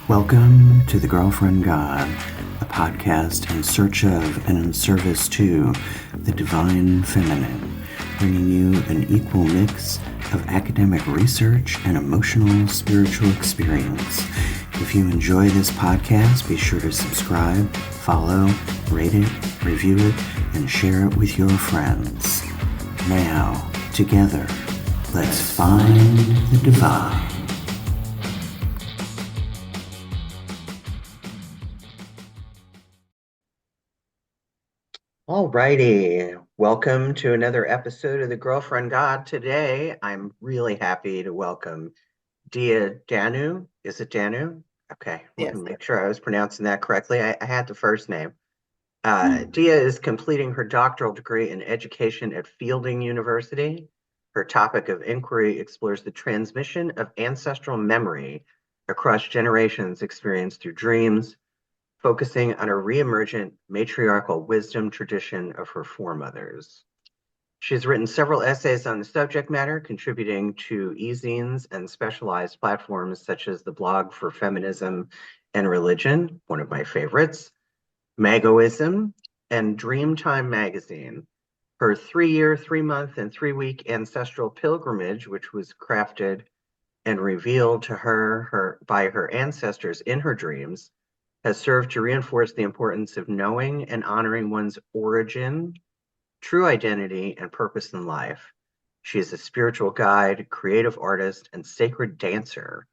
Welcome to The Girlfriend God, a podcast in search of and in service to the divine feminine, bringing you an equal mix of academic research and emotional spiritual experience. If you enjoy this podcast, be sure to subscribe, follow, rate it, review it, and share it with your friends. Now, together, let's find the divine. Alrighty, welcome to another episode of The Girlfriend God. Today, I'm really happy to welcome Diya Dannu. Is it Dannu? Okay, Yes. make sure I was pronouncing that correctly. I had the first name. Diya is completing her doctoral degree in education at Fielding University. Her topic of inquiry explores the transmission of ancestral memory across generations experienced through dreams, focusing on a re-emergent matriarchal wisdom tradition of her foremothers. She's written several essays on the subject matter, contributing to ezines and specialized platforms such as the blog for Feminism and Religion, one of my favorites, Magoism, and Dreamtime Magazine. Her 3-year, 3-month, and 3-week ancestral pilgrimage, which was crafted and revealed to her by her ancestors in her dreams, has served to reinforce the importance of knowing and honoring one's origin, true identity, and purpose in life. She is a spiritual guide, creative artist, and sacred dancer.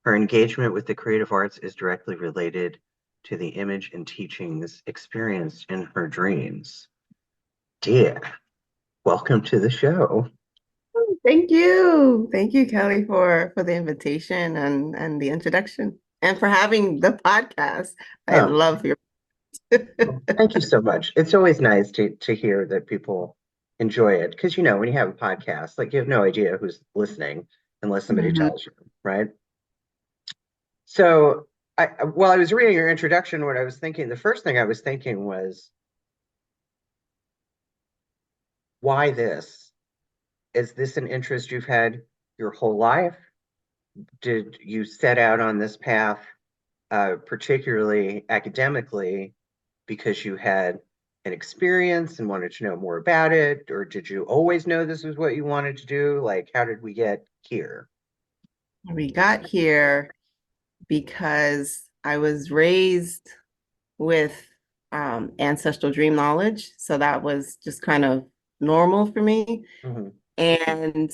Her engagement with the creative arts is directly related to the image and teachings experienced in her dreams. Diya, welcome to the show. Thank you. Thank you, Kelly, for the invitation and the introduction and for having the podcast. I Oh, love your thank you so much. It's always nice to hear that people enjoy it because when you have a podcast, like you have no idea who's listening unless somebody Mhm. tells you, right? So, while I was reading your introduction, what I was thinking, the first thing I was thinking was, why this? Is this an interest you've had your whole life? Did you set out on this path, particularly academically, because you had an experience and wanted to know more about it? Or did you always know this was what you wanted to do? Like, how did we get here? We got here because I was raised with ancestral dream knowledge. So that was just kind of normal for me Mhm. and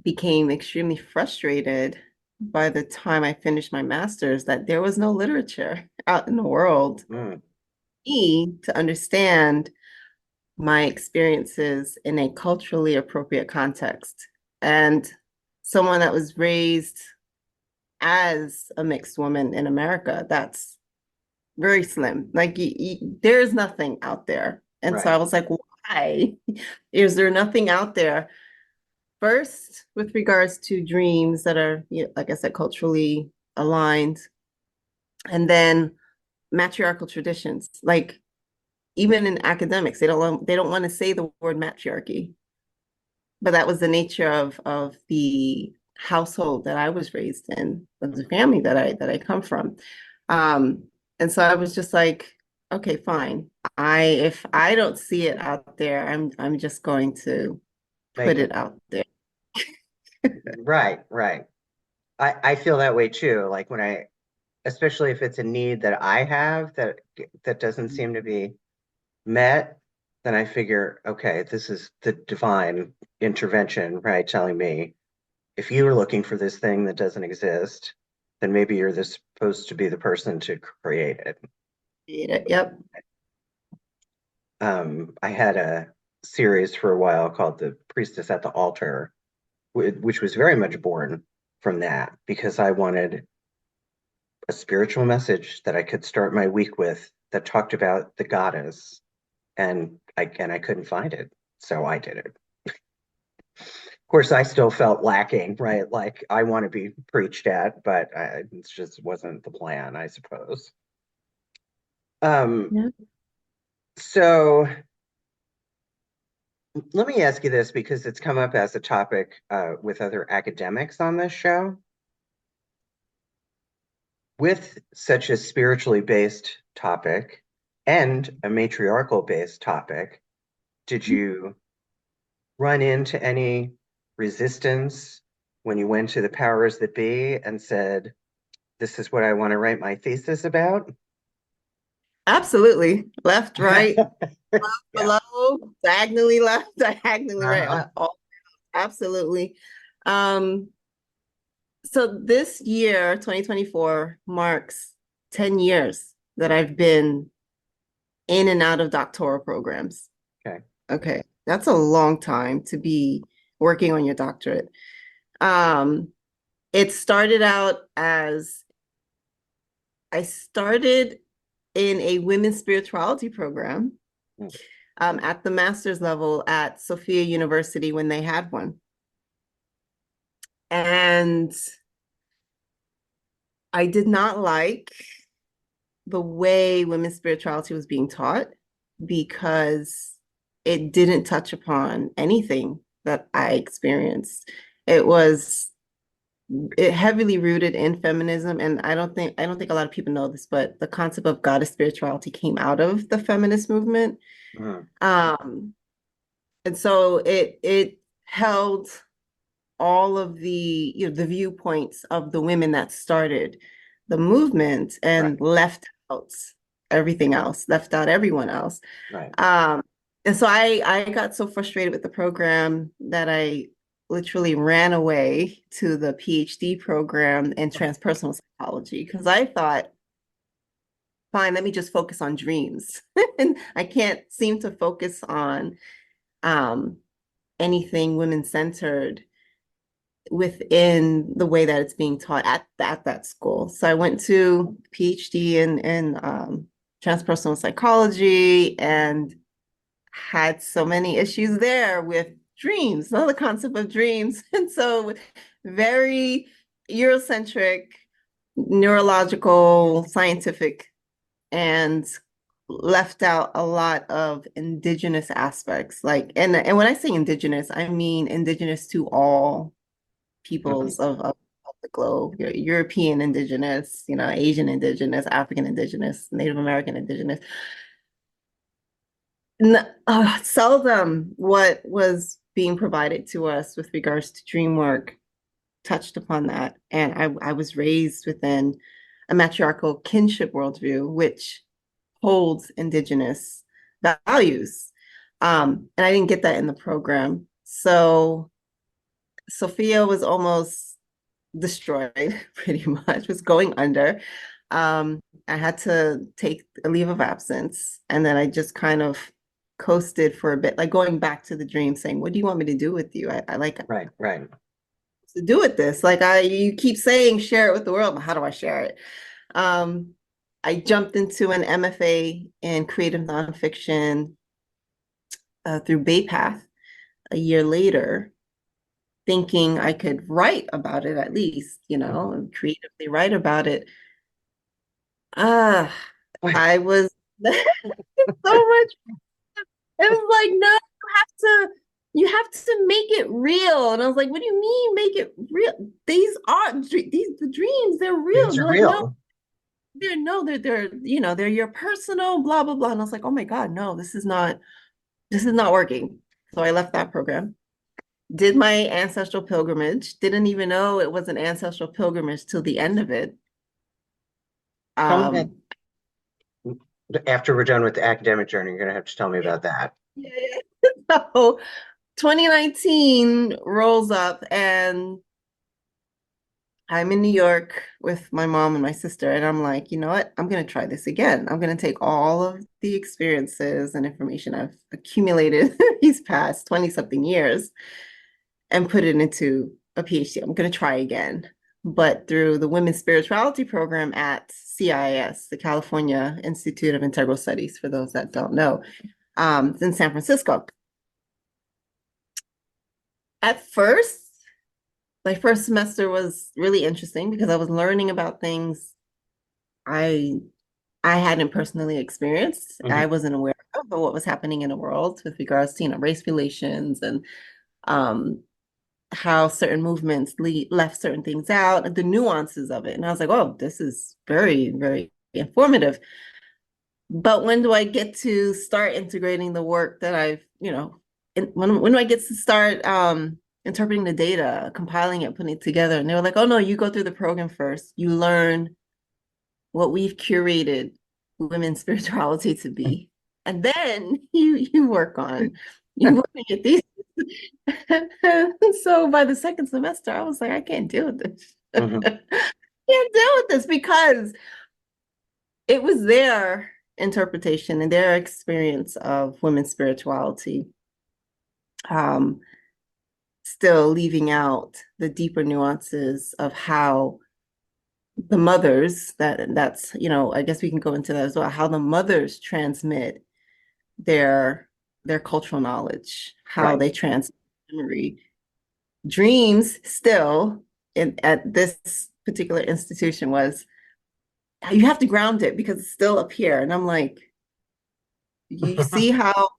became extremely frustrated by the time I finished my master's that there was no literature out in the world Mm, me to understand my experiences in a culturally appropriate context. And someone that was raised as a mixed woman in America, that's very slim. Like there's nothing out there. And so I right, was like, why is there nothing out there? First, with regards to dreams that are, like I said, culturally aligned, and then matriarchal traditions. Like even in academics, they don't want to say the word matriarchy, but that was the nature of the household that I was raised in, of the family that I come from. Um, and so I was just like, okay, fine. If I don't see it out there, I'm just going to make put it. it out there. Right, right. I feel that way too. Like when especially if it's a need that I have that doesn't seem to be met, then I figure, okay, this is the divine intervention, right? Telling me if you were looking for this thing that doesn't exist, then maybe you're this supposed to be the person to create it. Yep. I had a series for a while called The Priestess at the Altar, which was very much born from that because I wanted a spiritual message that I could start my week with that talked about the goddess, and I couldn't find it, so I did it. Of course, I still felt lacking, right? Like I want to be preached at, but it just wasn't the plan, I suppose. Um, Yeah. so let me ask you this because it's come up as a topic with other academics on this show. with such a spiritually based topic and a matriarchal based topic, did you run into any resistance when you went to the powers that be and said, this is what I want to write my thesis about? Absolutely. Left, right, Yeah. below, diagonally left, diagonally right. Uh-huh. Absolutely. Um, so this year, 2024, marks 10 years that I've been in and out of doctoral programs. Okay. Okay. That's a long time to be working on your doctorate. Um, it started out as I started in a women's spirituality program Mm. at the master's level at Sophia University when they had one. And I did not like the way women's spirituality was being taught because it didn't touch upon anything that I experienced. It was it heavily rooted in feminism, and I don't think a lot of people know this, but the concept of goddess spirituality came out of the feminist movement. Mm. Um, and so it held all of the viewpoints of the women that started the movement Right. and left out everything else, left out everyone else. Right. Um, and so I got so frustrated with the program that I literally ran away to the PhD program in transpersonal psychology because I thought, fine, let me just focus on dreams. And I can't seem to focus on um, anything women-centered within the way that it's being taught at that school. So I went to PhD in transpersonal psychology and had so many issues there with dreams, the concept of dreams. And so very Eurocentric, neurological, scientific, and left out a lot of indigenous aspects. Like, and when I say indigenous, I mean indigenous to all Mhm. peoples of the globe, European indigenous, Asian indigenous, African indigenous, Native American indigenous. Seldom what was being provided to us with regards to dream work touched upon that. And I was raised within a matriarchal kinship worldview, which holds indigenous values. And I didn't get that in the program. So Sophia was almost destroyed, pretty much, was going under. I had to take a leave of absence, and then I just kind of coasted for a bit, like going back to the dream, saying, "What do you want me to do with you? I like Right. Right. to do with this. You keep saying share it with the world, but how do I share it?" Um, I jumped into an MFA in creative nonfiction through Baypath a year later, thinking I could write about it at least, Mhm. and creatively write about it. Ah, I was so much. It was like, no, you have to make it real. And I was like, what do you mean make it real? The dreams, they're real. These And are they're like, no, real. they're your personal, blah, blah, blah. And I was like, oh my God, no, this is not working. So I left that program. Did my ancestral pilgrimage, didn't even know it was an ancestral pilgrimage till the end of it. Tell me that Um, after we're done with the academic journey, you're going to have to tell me about that. yeah, yeah. So 2019 rolls up and I'm in New York with my mom and my sister, and I'm like, you know what? I'm going to try this again. I'm going to take all of the experiences and information I've accumulated these past 20 something years and put it into a PhD. I'm going to try again, but through the Women's Spirituality Program at CIS, the California Institute of Integral Studies, for those that don't know. It's in San Francisco. At first, my first semester was really interesting because I was learning about things I I hadn't personally experienced. I Mhm. wasn't aware of what was happening in the world with regards to, race relations and um, how certain movements left certain things out, the nuances of it. And I was like, oh, this is very, very informative. But when do I get to start integrating the work that I've, when do I get to start interpreting the data, compiling it, putting it together? And they were like, oh no, you go through the program first. You learn what we've curated women's spirituality to be. And then you work on your thesis. So by the second semester, I was like, I can't deal with this. Mhm. Can't deal with this because it was their interpretation and their experience of women's spirituality, um, still leaving out the deeper nuances of how the mothers that's I guess we can go into that as well, how the mothers transmit their cultural knowledge, how Right. they transmit memory. Dreams still at this particular institution was you have to ground it because it's still up here. And I'm like, you see how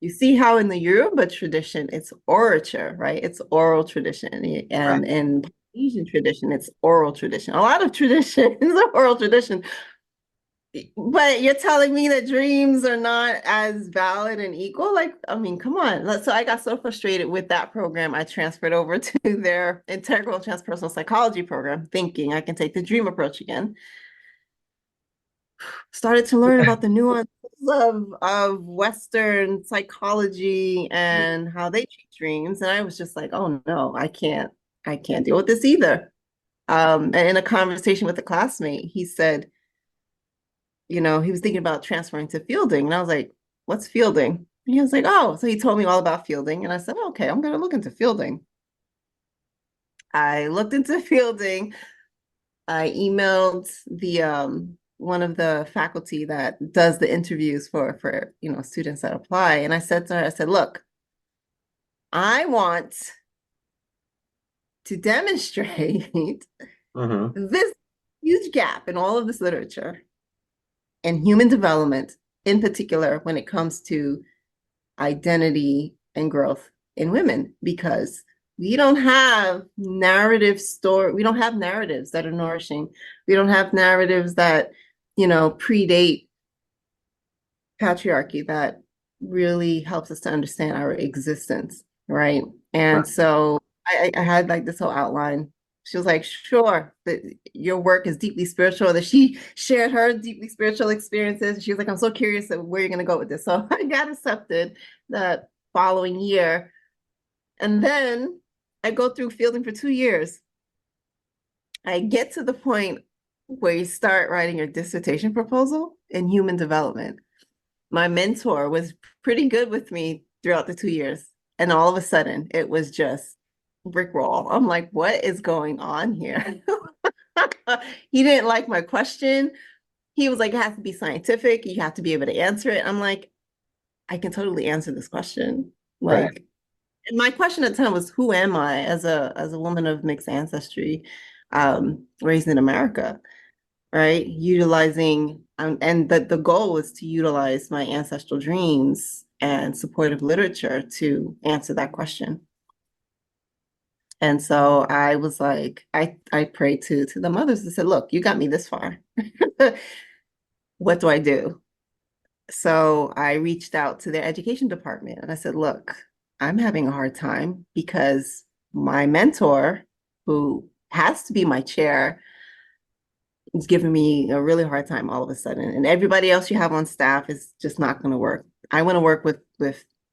in the Yoruba tradition it's orature, right? It's oral tradition. Right. And in Asian tradition, it's oral tradition. A lot of traditions are oral tradition. But you're telling me that dreams are not as valid and equal? Like, I mean, come on. So I got so frustrated with that program, I transferred over to their integral transpersonal psychology program, thinking I can take the dream approach again. Started to learn about the nuances of Western psychology and how they treat dreams. And I was just like, oh no, I can't deal with this either. And in a conversation with a classmate, he said, he was thinking about transferring to fielding. And I was like, what's fielding? And he was like, oh, so he told me all about fielding. And I said, okay, I'm going to look into fielding. I looked into fielding. I emailed the one of the faculty that does the interviews for students that apply. And I said to her, I said, look, I want to demonstrate Mhm. this huge gap in all of this literature and human development, in particular when it comes to identity and growth in women, because we don't have we don't have narratives that are nourishing. We don't have narratives that, predate patriarchy that really helps us to understand our existence, right? Right. And so I had like this whole outline. She was like, sure, that your work is deeply spiritual, that she shared her deeply spiritual experiences. She was like, I'm so curious of where you're going to go with this. So I got accepted that following year. And then I go through fielding for 2 years. I get to the point where you start writing your dissertation proposal in human development. My mentor was pretty good with me throughout the 2 years. And all of a sudden, it was just brickroll. I'm like, what is going on here? He didn't like my question. He was like, it has to be scientific. You have to be able to answer it. I'm like, I can totally answer this question. Right. Like, and my question at the time was, who am I as a woman of mixed ancestry, raised in America? Right? Utilizing, and the goal was to utilize my ancestral dreams and supportive literature to answer that question. And so I was like, I prayed to the mothers and said, look, you got me this far. What do I do? So I reached out to their education department and I said, look, I'm having a hard time because my mentor, who has to be my chair, is giving me a really hard time all of a sudden. And everybody else you have on staff is just not going to work. I want to work with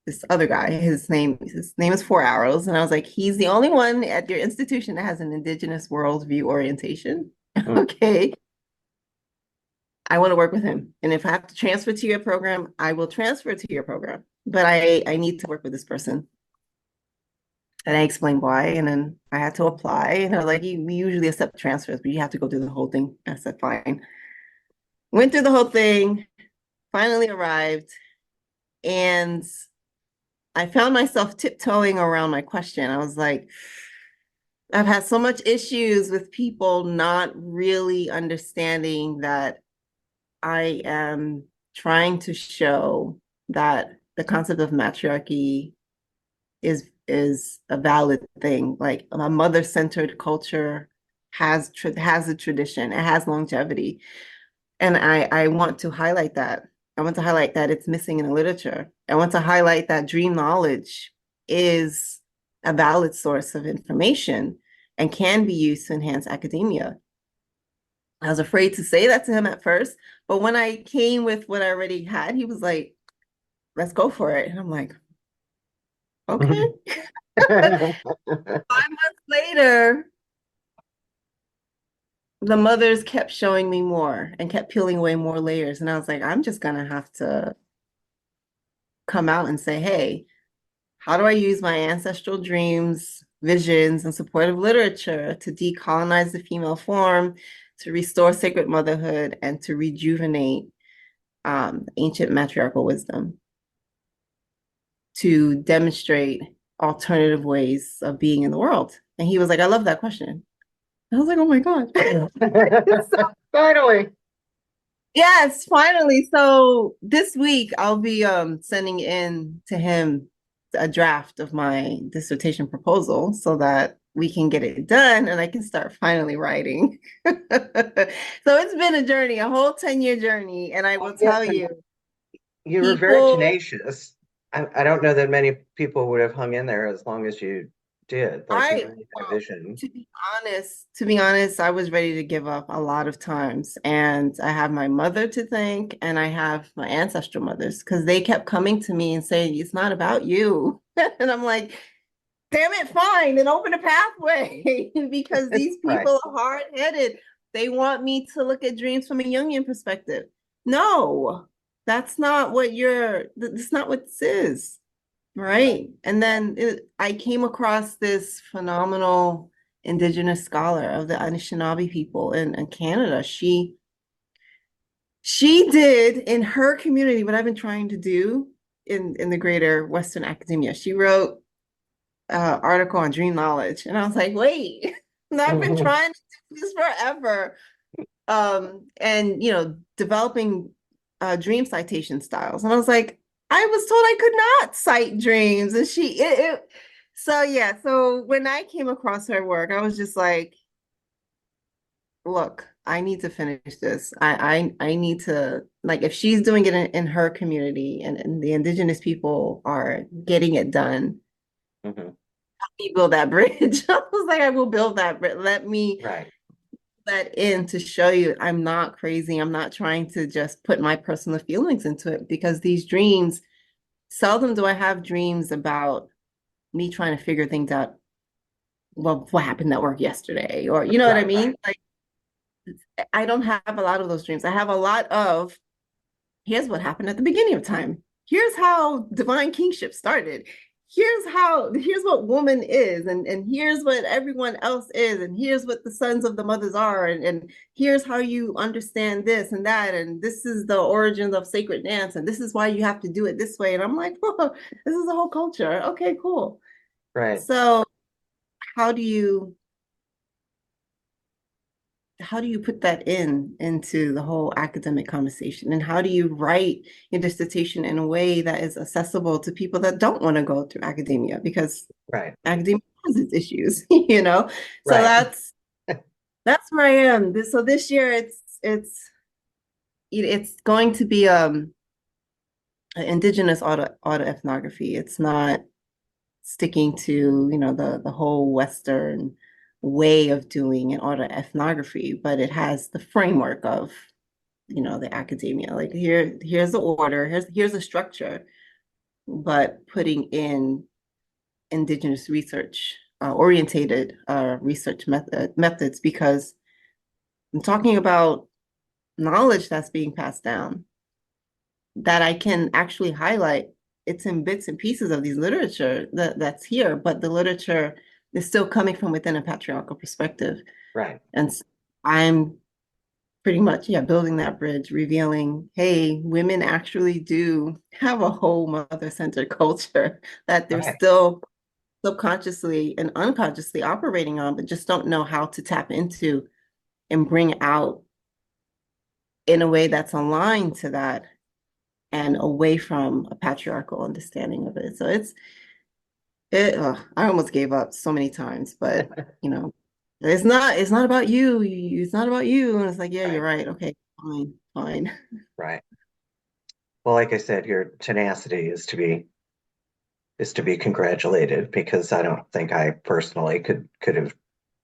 this other guy. His name is Four Arrows. And I was like, he's the only one at your institution that has an indigenous worldview orientation. Mm. Okay. I want to work with him. And if I have to transfer to your program, I will transfer to your program. But I need to work with this person. And I explained why. And then I had to apply. And I was like, we usually accept transfers, but you have to go through the whole thing. I said, fine. Went through the whole thing, finally arrived, and I found myself tiptoeing around my question. I was like, I've had so much issues with people not really understanding that I am trying to show that the concept of matriarchy is is a valid thing. Like a mother-centered culture has a tradition, it has longevity. And I want to highlight that. I want to highlight that it's missing in the literature. I want to highlight that dream knowledge is a valid source of information and can be used to enhance academia. I was afraid to say that to him at first, but when I came with what I already had, he was like, let's go for it. And I'm like, okay. 5 months later, the mothers kept showing me more and kept peeling away more layers. And I was like, I'm just gonna have to come out and say, hey, how do I use my ancestral dreams, visions, and supportive literature to decolonize the female form, to restore sacred motherhood, and to rejuvenate ancient matriarchal wisdom, to demonstrate alternative ways of being in the world? And he was like, I love that question. I was like, oh my God. So, Finally. yes, finally. So this week I'll be sending in to him a draft of my dissertation proposal so that we can get it done and I can start finally writing. So it's been a journey, a whole 10-year journey. And I Oh, will yes, tell and you, you were very people, tenacious. I don't know that many people would have hung in there as long as you did. Like you I, really had a well, vision. to be honest, I was ready to give up a lot of times. And I have my mother to thank, and I have my ancestral mothers because they kept coming to me and saying, it's not about you. And I'm like, damn it, fine, and open a pathway because these Right. people are hard-headed. They want me to look at dreams from a Jungian perspective. No, that's not what this is. Right. Right. And then I came across this phenomenal indigenous scholar of the Anishinaabe people in Canada. She did in her community what I've been trying to do in the greater Western academia. She wrote an article on dream knowledge. And I was like, wait, I've been trying to do this forever. And developing dream citation styles. And I was like, I was told I could not cite dreams. And so yeah, so when I came across her work, I was just like, look, I need to finish this. I need to, like, if she's doing it in her community and the indigenous people are getting it done, Mhm. help me build that bridge. I was like, I will build that bridge. Let me Right. that in to show you I'm not crazy. I'm not trying to just put my personal feelings into it because these dreams, seldom do I have dreams about me trying to figure things out. Well, what happened at work yesterday? Or you know what I Right. Right. mean? Like I don't have a lot of those dreams. I have a lot of here's what happened at the beginning of time. Here's how divine kingship started. Here's what woman is, and here's what everyone else is, and here's what the sons of the mothers are, and here's how you understand this and that, and this is the origins of sacred dance, and this is why you have to do it this way. And I'm like, oh, this is a whole culture. Okay, cool. Right. So how do you how do you put that into the whole academic conversation, and how do you write your dissertation in a way that is accessible to people that don't want to go through academia because Right. academia has its issues. So Right. that's where I am. So this year it's going to be indigenous autoethnography. It's not sticking to, the whole Western way of doing an autoethnography, but it has the framework of, the academia. Like here's the order, here's a structure, but putting in indigenous research, orientated research methods, because I'm talking about knowledge that's being passed down that I can actually highlight. It's in bits and pieces of these literature that's here, but the literature is still coming from within a patriarchal perspective. Right. And I'm pretty much, yeah, building that bridge, revealing, hey, women actually do have a whole mother-centered culture that they're Right. still subconsciously and unconsciously operating on, but just don't know how to tap into and bring out in a way that's aligned to that and away from a patriarchal understanding of it. So I almost gave up so many times, but you know, it's not about you. It's not about you. And it's like, yeah, you're Right, right. Okay, fine, fine. right. Well, like I said, your tenacity is to be congratulated because I don't think I personally could have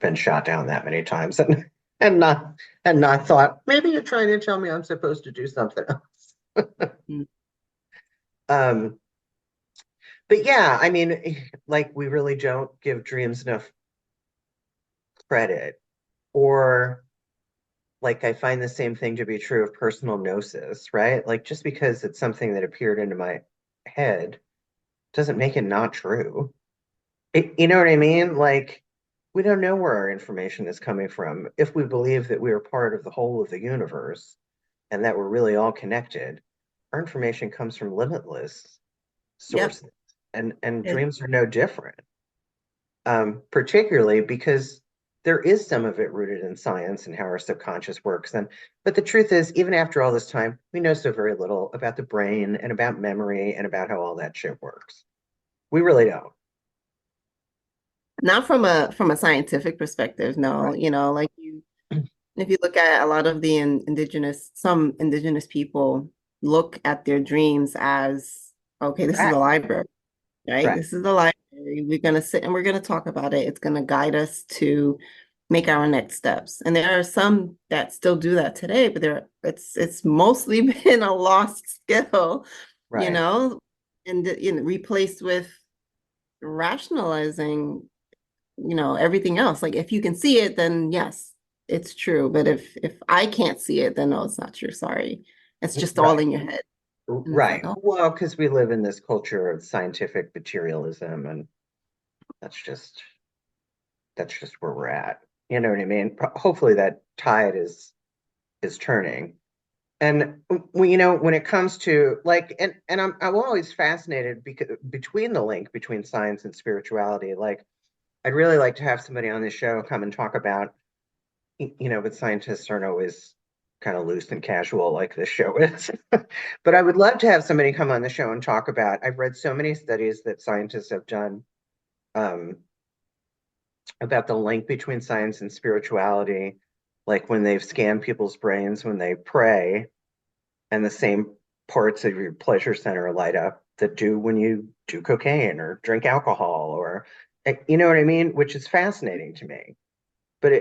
been shot down that many times and not and not thought maybe you're trying to tell me I'm supposed to do something else. Mm. Um, but yeah, I mean, like we really don't give dreams enough credit, or like I find the same thing to be true of personal gnosis, right? Like just because it's something that appeared into my head doesn't make it not true. You know what I mean? Like, we don't know where our information is coming from. If we believe that we are part of the whole of the universe and that we're really all connected, our information comes from limitless Yep. sources. And It, dreams are no different, particularly because there is some of it rooted in science and how our subconscious works. But the truth is, even after all this time, we know so very little about the brain and about memory and about how all that shit works. We really don't. Not from a scientific perspective, no. Right. You know, like you, if you look at a lot of the some indigenous people look at their dreams as, okay, this is a Fact. library, right? Right. This is the library. We're going to sit and we're going to talk about it. It's going to guide us to make our next steps. And there are some that still do that today, but it's mostly been a lost skill, you Right. know, and replaced with rationalizing, everything else. Like if you can see it, then yes, it's true. But if I can't see it, then no, it's not true. Sorry. It's just all Right. in your head. And it's like, Right. oh, Well, because we live in this culture of scientific materialism, and that's just that's just where we're at. You know what I mean? Hopefully that tide is turning. And when it comes to like, I'm always fascinated because between the link between science and spirituality. Like, I'd really like to have somebody on this show come and talk about, but scientists aren't always kind of loose and casual like this show is. But I would love to have somebody come on the show and talk about. I've read so many studies that scientists have done, um, about the link between science and spirituality, like when they've scanned people's brains when they pray, and the same parts of your pleasure center light up that do when you do cocaine or drink alcohol, or you know what I mean? Which is fascinating to me. But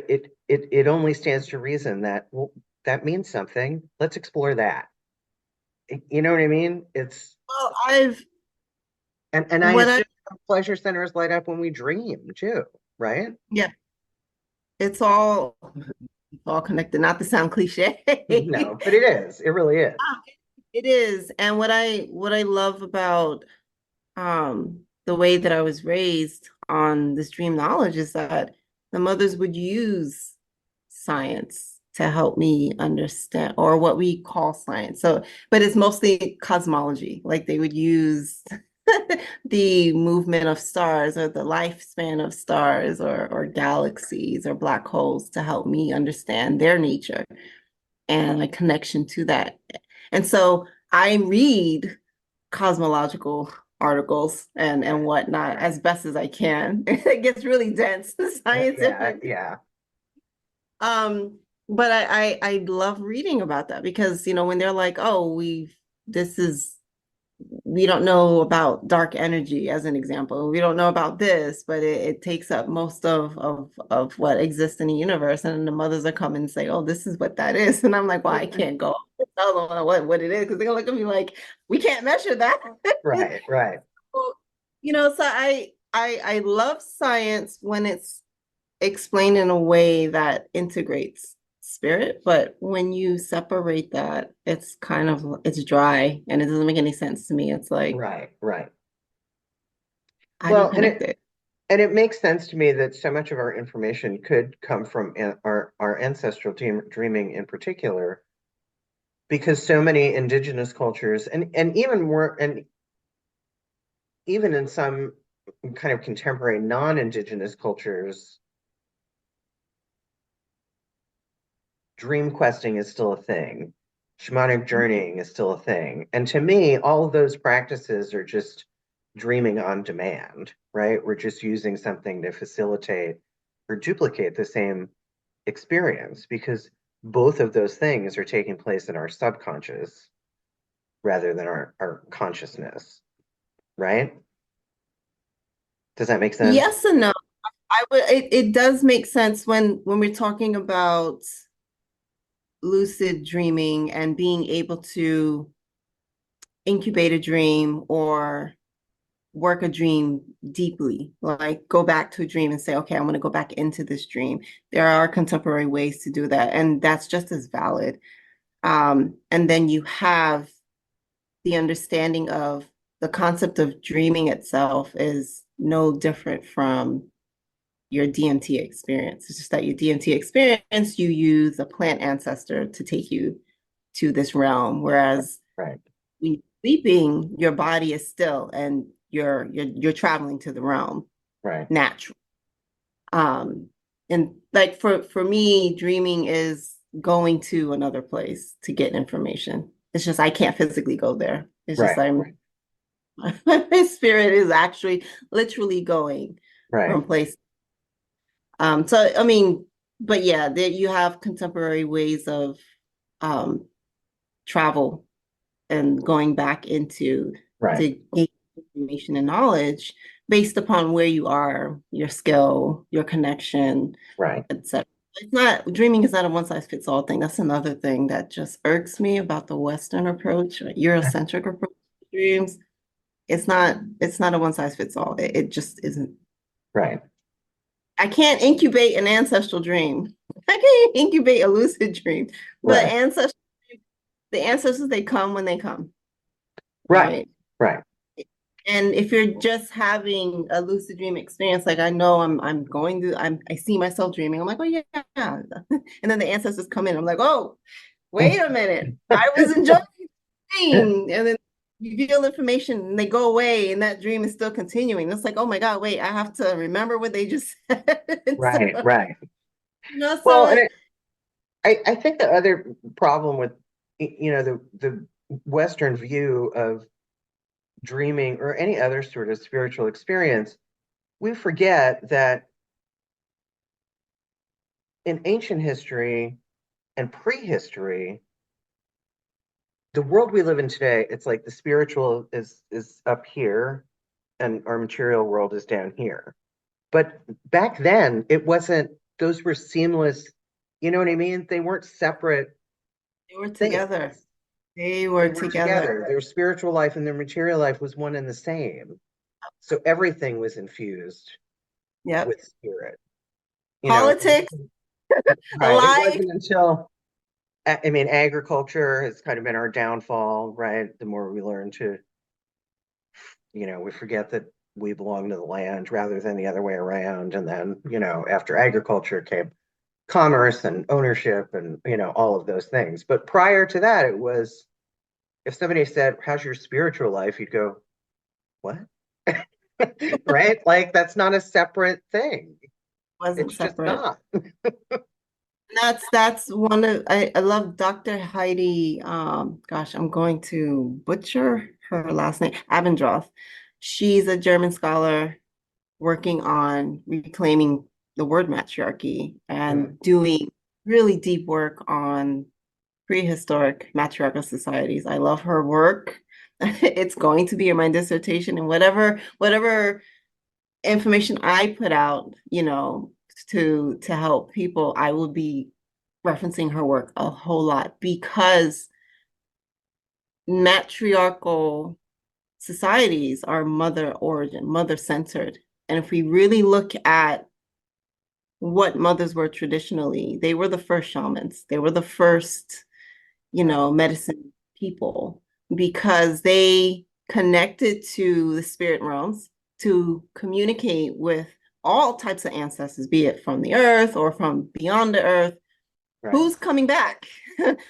it only stands to reason that, well, that means something. Let's explore that. You know what I mean? It's well, I've and I what I assume pleasure centers light up when we dream too, right? yeah, it's all connected, not to sound cliche. No, but it is. It really is. It is. And what I love about the way that I was raised on this dream knowledge is that the mothers would use science to help me understand, or what we call science. So, but it's mostly cosmology. Like they would use the movement of stars or the lifespan of stars or galaxies or black holes to help me understand their nature and a connection to that. And so I read cosmological articles and whatnot as best as I can. It gets really dense, Yeah, scientific. yeah, But I love reading about that because, when they're like, oh, this is we don't know about dark energy as an example. We don't know about this, but it takes up most of what exists in the universe. And the mothers are coming and say, oh, this is what that is. And I'm like, well, I can't go tell them what it is because they're gonna look at me like, we can't measure that. right, right. Well, so I love science when it's explained in a way that integrates spirit, but when you separate that, it's dry and it doesn't make any sense to me. It's like, Right, right. how do you Well, connect it? and it makes sense to me that so much of our information could come from our ancestral dreaming in particular, because so many indigenous cultures and even more and even in some kind of contemporary non-indigenous cultures, dream questing is still a thing. Shamanic journeying is still a thing. And to me, all of those practices are just dreaming on demand, right? We're just using something to facilitate or duplicate the same experience because both of those things are taking place in our subconscious rather than our consciousness, right? Does that make sense? Yes and no. It does make sense when we're talking about lucid dreaming and being able to incubate a dream or work a dream deeply, like go back to a dream and say, okay, I want to go back into this dream. There are contemporary ways to do that, and that's just as valid. And then you have the understanding of the concept of dreaming itself is no different from your DMT experience. It's just that your DMT experience, you use a plant ancestor to take you to this realm, whereas Right, when you're sleeping, your body is still and you're traveling to the realm right, natural. Um, and like for me, dreaming is going to another place to get information. It's just I can't physically go there. It's just right, I'm my spirit is actually literally going right, from place. So I mean, but yeah, there you have contemporary ways of um travel and going back into right, to gain information and knowledge based upon where you are, your skill, your connection, right. etc. It's not dreaming is not a one size fits all thing. That's another thing that just irks me about the Western approach, or Eurocentric approach to dreams. It's not a one size fits all. It just isn't. Right, I can't incubate an ancestral dream. I can't incubate a lucid dream. But right, ancestral the ancestors they come when they come, right, right? right, And if you're just having a lucid dream experience, like I know I'm going to I see myself dreaming. I'm like, oh yeah. And then the ancestors come in. I'm like, oh, wait a minute. I was enjoying the dream. And then you feel information and they go away and that dream is still continuing. It's like, oh my God, wait, I have to remember what they just said. right, So, right. Well, and so I think the other problem with the Western view of dreaming or any other sort of spiritual experience, we forget that in ancient history and prehistory, the world we live in today, it's like the spiritual is up here and our material world is down here. But back then, it wasn't, those were seamless, you know what I mean? They weren't separate they were things. together. They They were were together. together. Their spiritual life and their material life was one and the same. So everything was infused Yep. with spirit. You know, Politics, right. It life. wasn't until, I mean, agriculture has kind of been our downfall, right? The more we learn to, we forget that we belong to the land rather than the other way around. And then, after agriculture came commerce and ownership and, all of those things. But prior to that, it was, if somebody said, how's your spiritual life? You'd go, what? Right? Like that's not a separate thing. Wasn't It's just separate. not. That's one of I love Dr. Heidi. Gosh, I'm going to butcher her last name, Abendroth. She's a German scholar working on reclaiming the word matriarchy Mm, and doing really deep work on prehistoric matriarchal societies. I love her work. It's going to be in my dissertation and whatever information I put out, to help people, I will be referencing her work a whole lot because matriarchal societies are mother origin, mother centered. And if we really look at what mothers were traditionally, they were the first shamans, they were the first, right, medicine people because they connected to the spirit realms to communicate with all types of ancestors, be it from the earth or from beyond the earth. right, Who's coming back?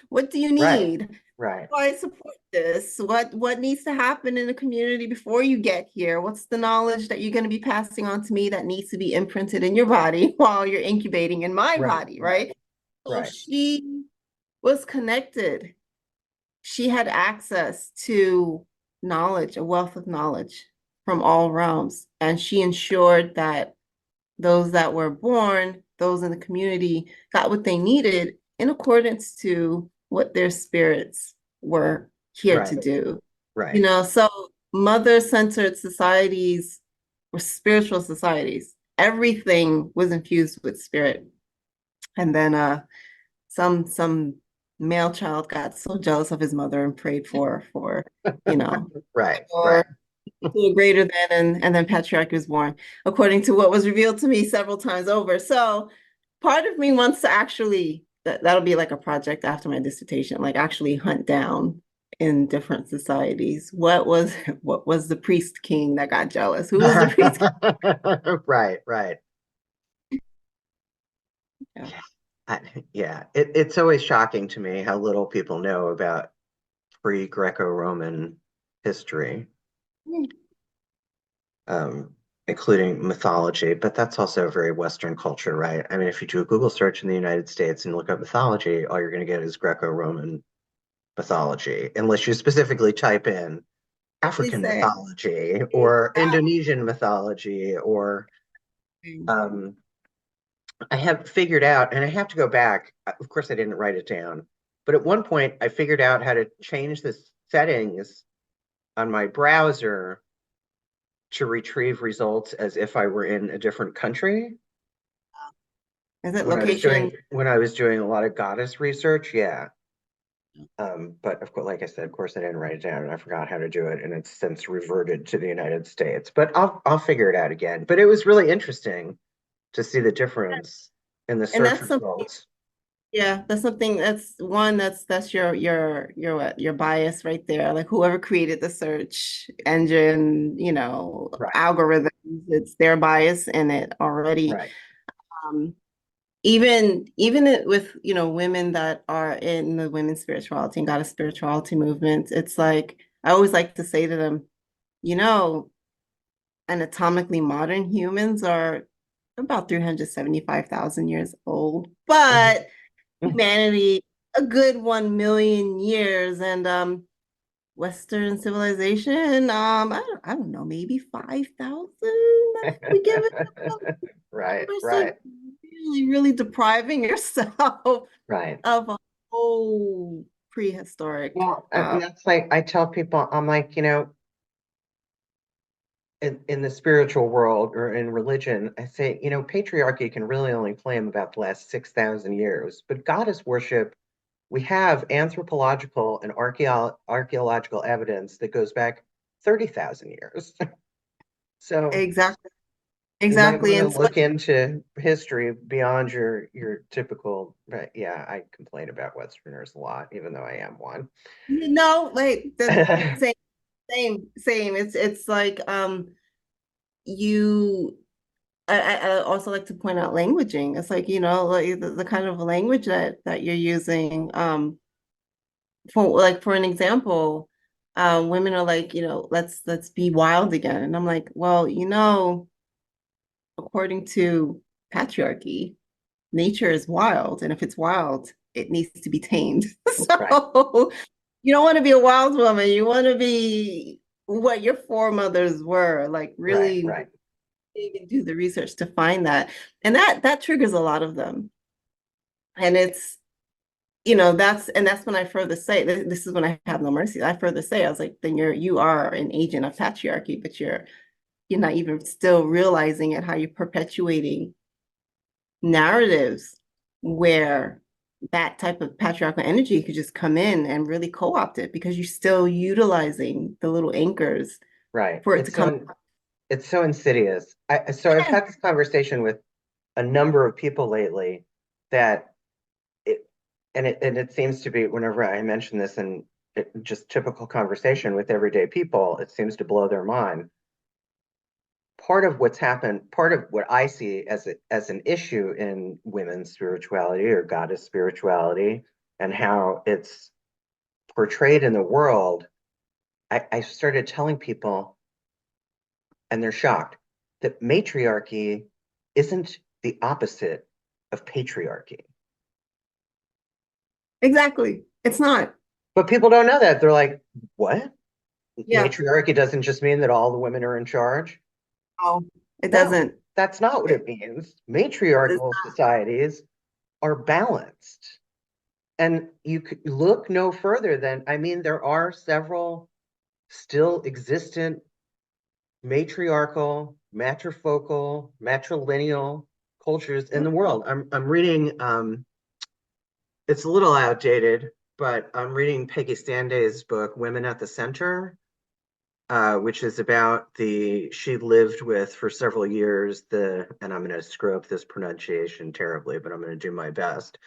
What do you right, need? right, I support this? What needs to happen in the community before you get here? What's the knowledge that you're going to be passing on to me that needs to be imprinted in your body while you're incubating in my right, body, right? So right, she was connected. She had access to knowledge, a wealth of knowledge. from all realms. And she ensured that those that were born, those in the community, got what they needed in accordance to what their spirits were here to Right. do. Right. So mother-centered societies were spiritual societies. Everything was infused with spirit. And then some male child got so jealous of his mother and prayed for, you know, Right. or Right. to a greater than, and then patriarchy was born, according to what was revealed to me several times over. So part of me wants to actually, that'll be like a project after my dissertation, like actually hunt down in different societies. What was the priest king that got jealous? Who was the priest Right. Right. king? Yeah. Yeah. It's always shocking to me how little people know about pre-Greco-Roman history, Yeah. um, including mythology, but that's also a very Western culture, right? I mean, if you do a Google search in the United States and look up mythology, all you're going to get is Greco-Roman mythology, unless you specifically type in They African say. mythology or Exactly. Indonesian mythology or um, I have figured out, and I have to go back. Of course, I didn't write it down, but at one point I figured out how to change the settings on my browser to retrieve results as if I were in a different country. Is it location? When I was doing a lot of goddess research, yeah. But of course, like I said, of course, I didn't write it down, and I forgot how to do it, and it's since reverted to the United States. But I'll figure it out again. But it was really interesting to see the difference in the And search that's something, results. yeah, that's something that's one that's your bias right there. Like whoever created the search engine, Right, algorithms, it's their bias in it already. right. Um, even with women that are in the women's spirituality and goddess spirituality movement, it's like I always like to say to them, you know, anatomically modern humans are about 375,000 years old, but humanity a good 1 million years, and Western civilization, I don't know, maybe 5,000. We give it. Right, We're so right, really, really depriving yourself right. of a whole prehistoric. Well, and that's like I tell people, I'm like, in the spiritual world or in religion, I say, patriarchy can really only claim about the last 6,000 years, but goddess worship, we have anthropological and archaeological evidence that goes back 30,000 years. So Exactly, you might exactly. want to And so, look into history beyond your typical, but yeah, I complain about Westerners a lot, even though I am one. like the same. It's like you I also like to point out languaging. It's like, like the kind of language that you're using. For an example, women are like, let's be wild again. And I'm like, well, according to patriarchy, nature is wild, and if it's wild, it needs to be tamed. Right, So you don't want to be a wild woman. You want to be what your foremothers were, like right, really right, dig and do the research to find that. And that triggers a lot of them. And it's, that's when I further say this is when I have no mercy. I further say, I was like, then you are an agent of patriarchy, but you're not even still realizing it, how you're perpetuating narratives where that type of patriarchal energy could just come in and really co-opt it because you're still utilizing the little anchors right. for it to come. It's so insidious. So I've had this conversation with a number of people lately that it and it seems to be whenever I mention this in just typical conversation with everyday people, it seems to blow their mind. Part of what's happened, part of what I see as an issue in women's spirituality or goddess spirituality and how it's portrayed in the world, I started telling people, and they're shocked, that matriarchy isn't the opposite of patriarchy. Exactly. It's not. But people don't know that. They're like, what? Yeah. Matriarchy doesn't just mean that all the women are in charge. Oh, it No, doesn't. that's not what It it means. is Matriarchal societies are balanced. And you could look no further than, I mean, there are several still existent matriarchal, matrifocal, matrilineal cultures in not. the world. I'm reading it's a little outdated, but I'm reading Peggy Standay's book, Women at the Center, which is about she lived with for several years, and I'm going to screw up this pronunciation terribly, but I'm going to do my best.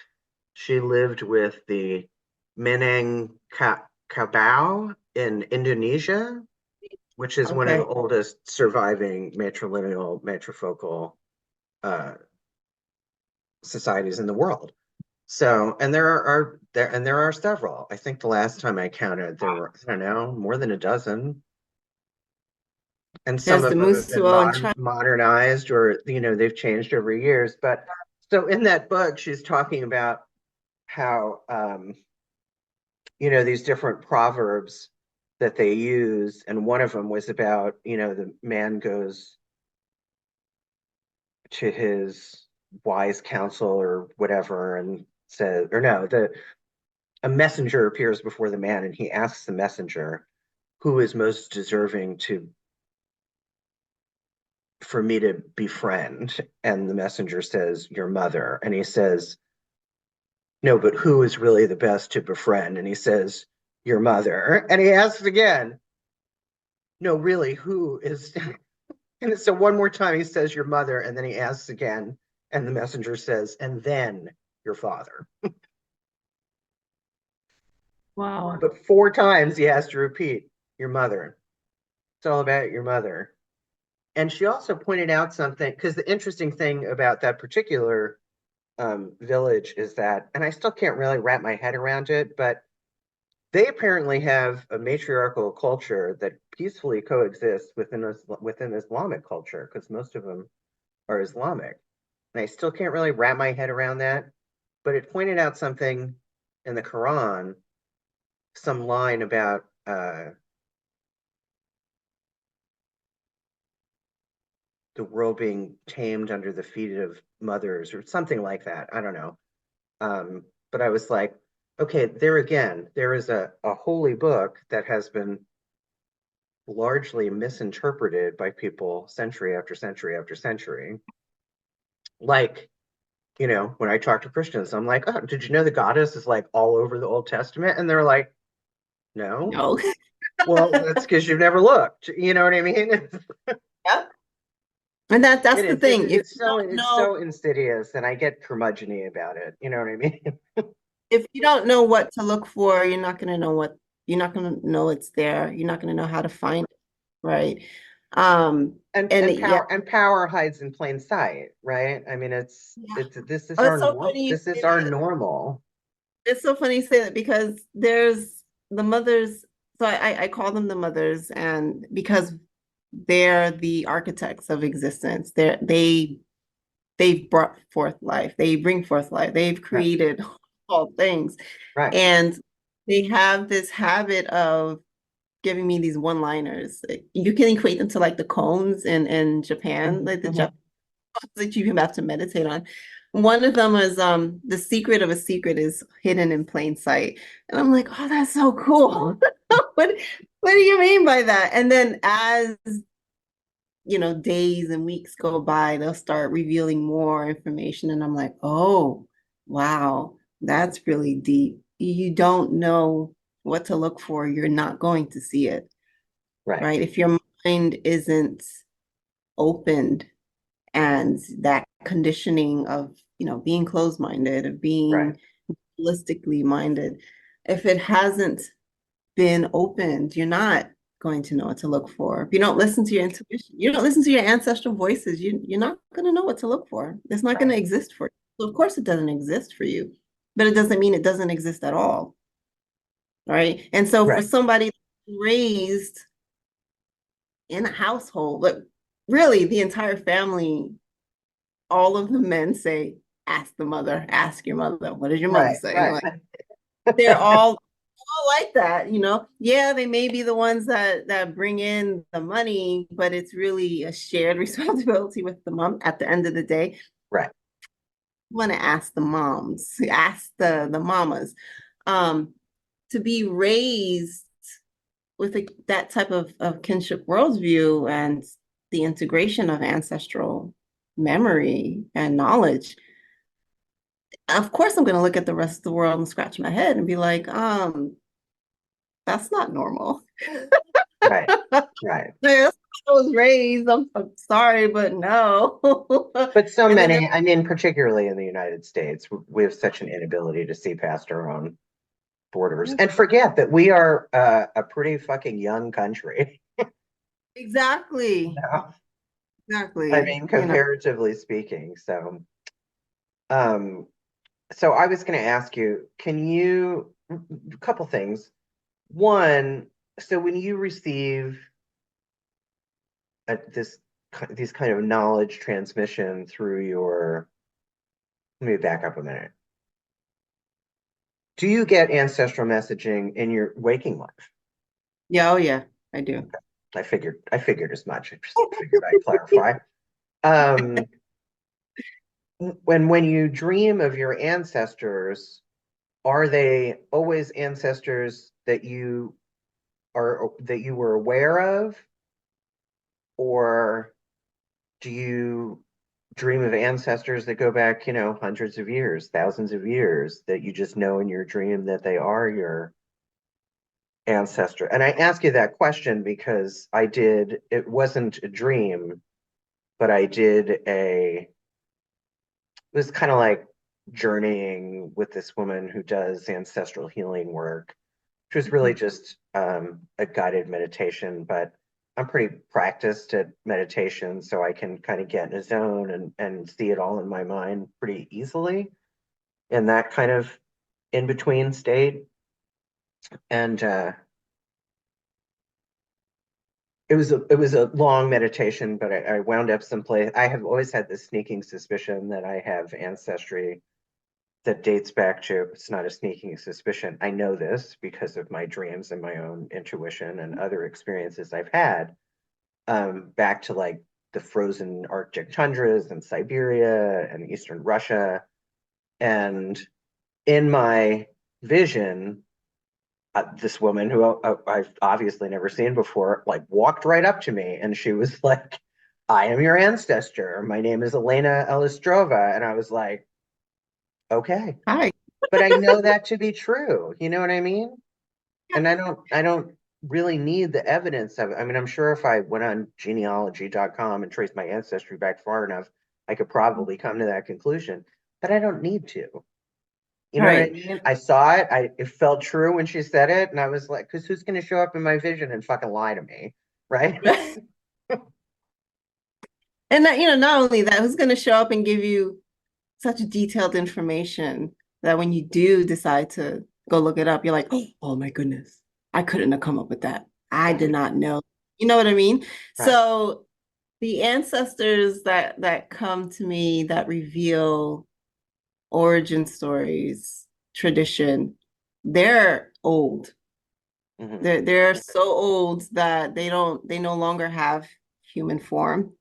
She lived with the Minangkabau in Indonesia, which is one of the Okay. oldest surviving matrilineal, matrifocal uh, societies in the world. So, and there are several. I think the last time I counted, there were, I don't know, more than a dozen. And some There's of the them have been Musuo in China. modernized, or they've changed over years. But so in that book, she's talking about how these different proverbs that they use, and one of them was about, the man goes to his wise counsel or whatever and says, or no, a messenger appears before the man and he asks the messenger, who is most deserving for me to befriend? And the messenger says, your mother. And he says, no, but who is really the best to befriend? And he says, your mother. And he asks again, no, really, who is? And so one more time he says, your mother. And then he asks again. And the messenger says, and then your father. Wow. But four times he has to repeat, your mother. It's all about your mother. And she also pointed out something, because the interesting thing about that particular village is that, and I still can't really wrap my head around it, but they apparently have a matriarchal culture that peacefully coexists within Islamic culture, because most of them are Islamic. And I still can't really wrap my head around that. But it pointed out something in the Quran, some line about the world being tamed under the feet of mothers, or something like that. I don't know. But I was like, okay, there again, there is a holy book that has been largely misinterpreted by people century after century after century. Like, when I talk to Christians, I'm like, oh, did you know the goddess is like all over the Old Testament? And they're like, no. No. Well, that's because you've never looked. You know what I mean? Yeah. And that's It the is. thing. If you don't It's know, so insidious, and I get curmudgeony about it. You know what I mean? if you don't know what to look for, you're not gonna know it's there. You're not gonna know how to find it, right? And yeah, And power hides in plain sight, right? I mean, yeah. it's this is Oh, our it's so funny you this is say our that. normal. It's so funny you say that because there's the mothers. So I call them the mothers, and because they're the architects of existence. They've brought forth life. They bring forth life. They've Right, created all things. right. And they have this habit of giving me these one-liners. You can equate them to like the koans in Japan, like the Mhm. Japanese that you have to meditate on. One of them is the secret of a secret is hidden in plain sight. And I'm like, oh, that's so cool. What do you mean by that? And then as days and weeks go by, they'll start revealing more information. And I'm like, oh, wow, that's really deep. You don't know what to look for, you're not going to see it, Right, right? If your mind isn't opened and that conditioning of, being closed-minded, of right, being holistically minded, if it hasn't been opened, you're not going to know what to look for. If you don't listen to your intuition, you don't listen to your ancestral voices, you're not going to know what to look for. It's not going right, to exist for you. So of course it doesn't exist for you, but it doesn't mean it doesn't exist at all, right? And so for right, somebody raised in a household, like really the entire family, all of the men say, ask the mother, ask your mother. What does your mother right, say? right. Like they're all like that, you know. Yeah, they may be the ones that bring in the money, but it's really a shared responsibility with the mom at the end of the day. Right. Want to ask the moms, ask the mamas, um, to be raised with that type of kinship worldview and the integration of ancestral memory and knowledge. Of course, I'm going to look at the rest of the world and scratch my head and be like, that's not normal. Right. Right. That's how I was raised. I'm sorry, but no. But so And then there's many, I mean, particularly in the United States, we have such an inability to see past our own borders and forget that we are a pretty fucking young country. exactly, No. I exactly. mean, You know, comparatively speaking. Um, so I was going to ask you, can you, a couple things. One, so when you receive this these kind of knowledge transmission through your, let me back up a minute. Do you get ancestral messaging in your waking life? yeah, oh yeah, I do. I figured as much. I just figured I'd clarify. Um, when you dream of your ancestors, are they always ancestors that you were aware of, or do you dream of ancestors that go back, hundreds of years, thousands of years, that you just know in your dream that they are your ancestor? And I ask you that question because it wasn't a dream, but it was kind of like journeying with this woman who does ancestral healing work, which was really just a guided meditation. But I'm pretty practiced at meditation, so I can kind of get in a zone and see it all in my mind pretty easily in that kind of in between state. And it was a long meditation, but I wound up someplace. I have always had this sneaking suspicion that I have ancestry that dates back to, it's not a sneaking suspicion. I know this because of my dreams and my own intuition and other experiences I've had, back to like the frozen Arctic tundras and Siberia and Eastern Russia. And in my vision, this woman who I've obviously never seen before, like walked right up to me and she was like, I am your ancestor. My name is Elena Elistrova. And I was like, okay. Hi. But I know that to be true. You know what I mean? And I don't really need the evidence of it. I mean, I'm sure if I went on genealogy.com and traced my ancestry back far enough, I could probably come to that conclusion. But I don't need to. You know what I Right. mean? I saw it. It felt true when she said it, and I was like, because who's going to show up in my vision and fucking lie to me, right? And that, not only that, who's going to show up and give you such detailed information that when you do decide to go look it up, you're like, oh my goodness, I couldn't have come up with that. I did Right, not know. You know what I mean? right. So the ancestors that come to me that reveal origin stories, tradition, they're old. Hmm. They're so old that they no longer have human form.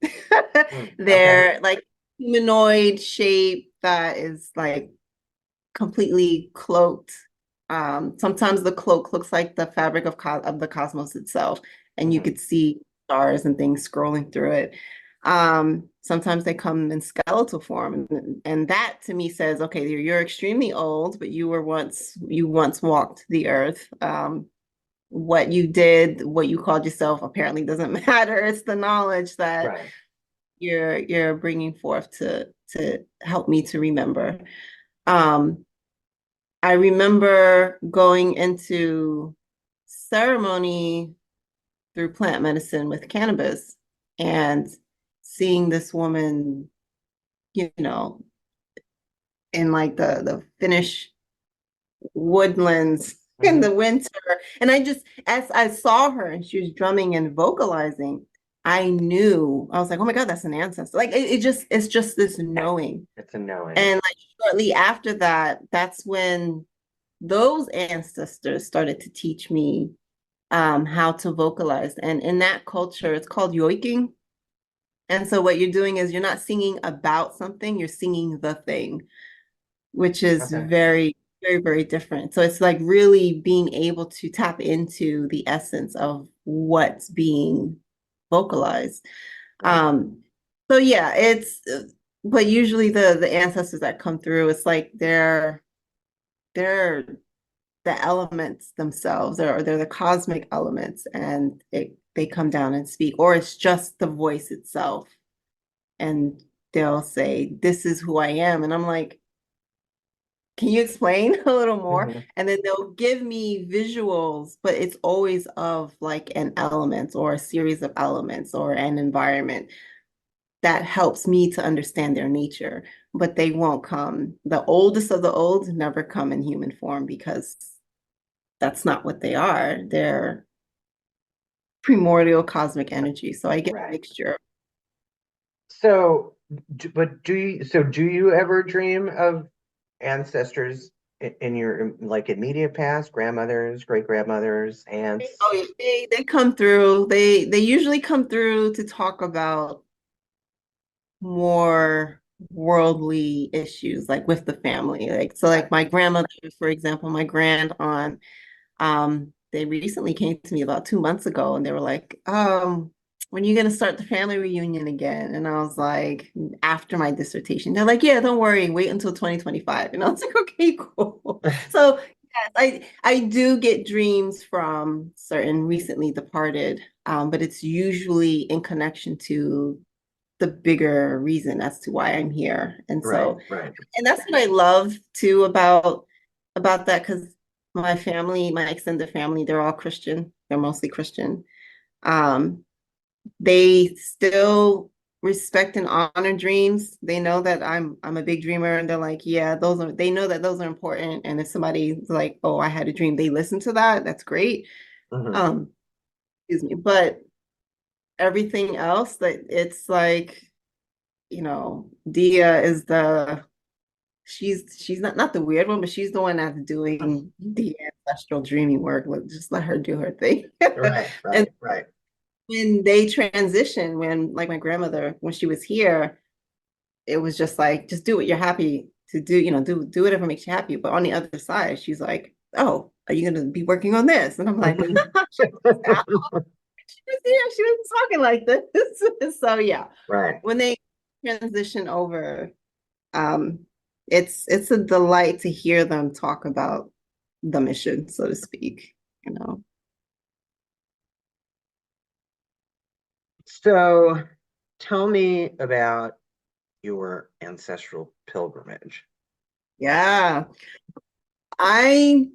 Okay. They're like humanoid shape that is like completely cloaked. Sometimes the cloak looks like the fabric of the cosmos itself, and you Hmm. could see stars and things scrolling through it. Sometimes they come in skeletal form, and that to me says, okay, you're extremely old, but you once walked the earth. What you did, what you called yourself, apparently doesn't matter. It's the knowledge that Right. you're bringing forth to help me to remember. Um, I remember going into ceremony through plant medicine with cannabis and seeing this woman, you know, in like the Finnish woodlands in Hmm. the winter. And I just, as I saw her and she was drumming and vocalizing, I knew, I was like, oh my God, that's an ancestor. Like it's just this knowing. It's a knowing. And like shortly after that, that's when those ancestors started to teach me how to vocalize. And in that culture, it's called yoiking. And so what you're doing is you're not singing about something, you're singing the thing, which is Okay. very, very, very different. So it's like really being able to tap into the essence of what's being vocalized. Right. Um, so yeah, but usually the ancestors that come through, it's like they're the elements themselves, or they're the cosmic elements, and they come down and speak, or it's just the voice itself, and they'll say, "This is who I am," and I'm like, "Can you explain a little more?" Mhm. And then they'll give me visuals, but it's always of like an element or a series of elements or an environment that helps me to understand their nature. But they won't come. The oldest of the old never come in human form because that's not what they are. They're primordial cosmic energy. So I get a Right. mixture. So, but do you ever dream of ancestors in your like immediate past, grandmothers, great grandmothers, aunts? Oh, yeah, they come through. They usually come through to talk about more worldly issues, like with the family. Like so, Right. like my grandmother, for example, my grand aunt. They recently came to me about 2 months ago, and they were like, when are you gonna start the family reunion again? And I was like, after my dissertation. They're like, yeah, don't worry, wait until 2025. And I was like, okay, cool. So yes, I do get dreams from certain recently departed, but it's usually in connection to the bigger reason as to why I'm here. And Right, so, right. and that's what I love too about that, because my family, my extended family, they're all Christian. They're mostly Christian. Um, they still respect and honor dreams. They know that I'm a big dreamer, and they're like, yeah, they know that those are important. And if somebody's like, oh, I had a dream, they listen to that. That's great. Hmm. Um, excuse me. But everything else, that it's like, Diya is she's not the weird one, but she's the one that's doing the ancestral dreaming work. Just let her do her thing. Right, And right, right. when they transition, when like my grandmother, when she was here, it was just like, just do what you're happy to do, do whatever makes you happy. But on the other side, she's like, oh, are you gonna be working on this? And I'm like, she was here, she was talking like this. So yeah, Right. when they transition over, um, it's a delight to hear them talk about the mission, so to speak, you know. So tell me about your ancestral pilgrimage. Yeah, I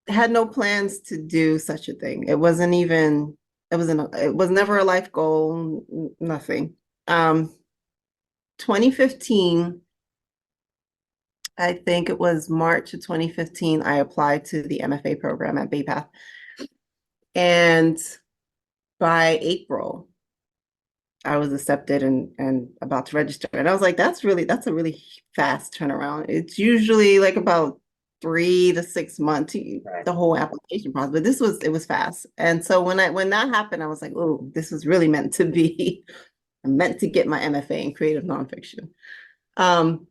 had no plans to do such a thing. It was never a life goal, nothing. Um, 2015, I think it was March of 2015, I applied to the MFA program at Bay Path. And by April, I was accepted and about to register. And I was like, that's a really fast turnaround. It's usually like about 3 to 6 months, Right. the whole application process. But it was fast. And so when that happened, I was like, oh, this was really meant to be. I'm meant to get my MFA in creative nonfiction. Um,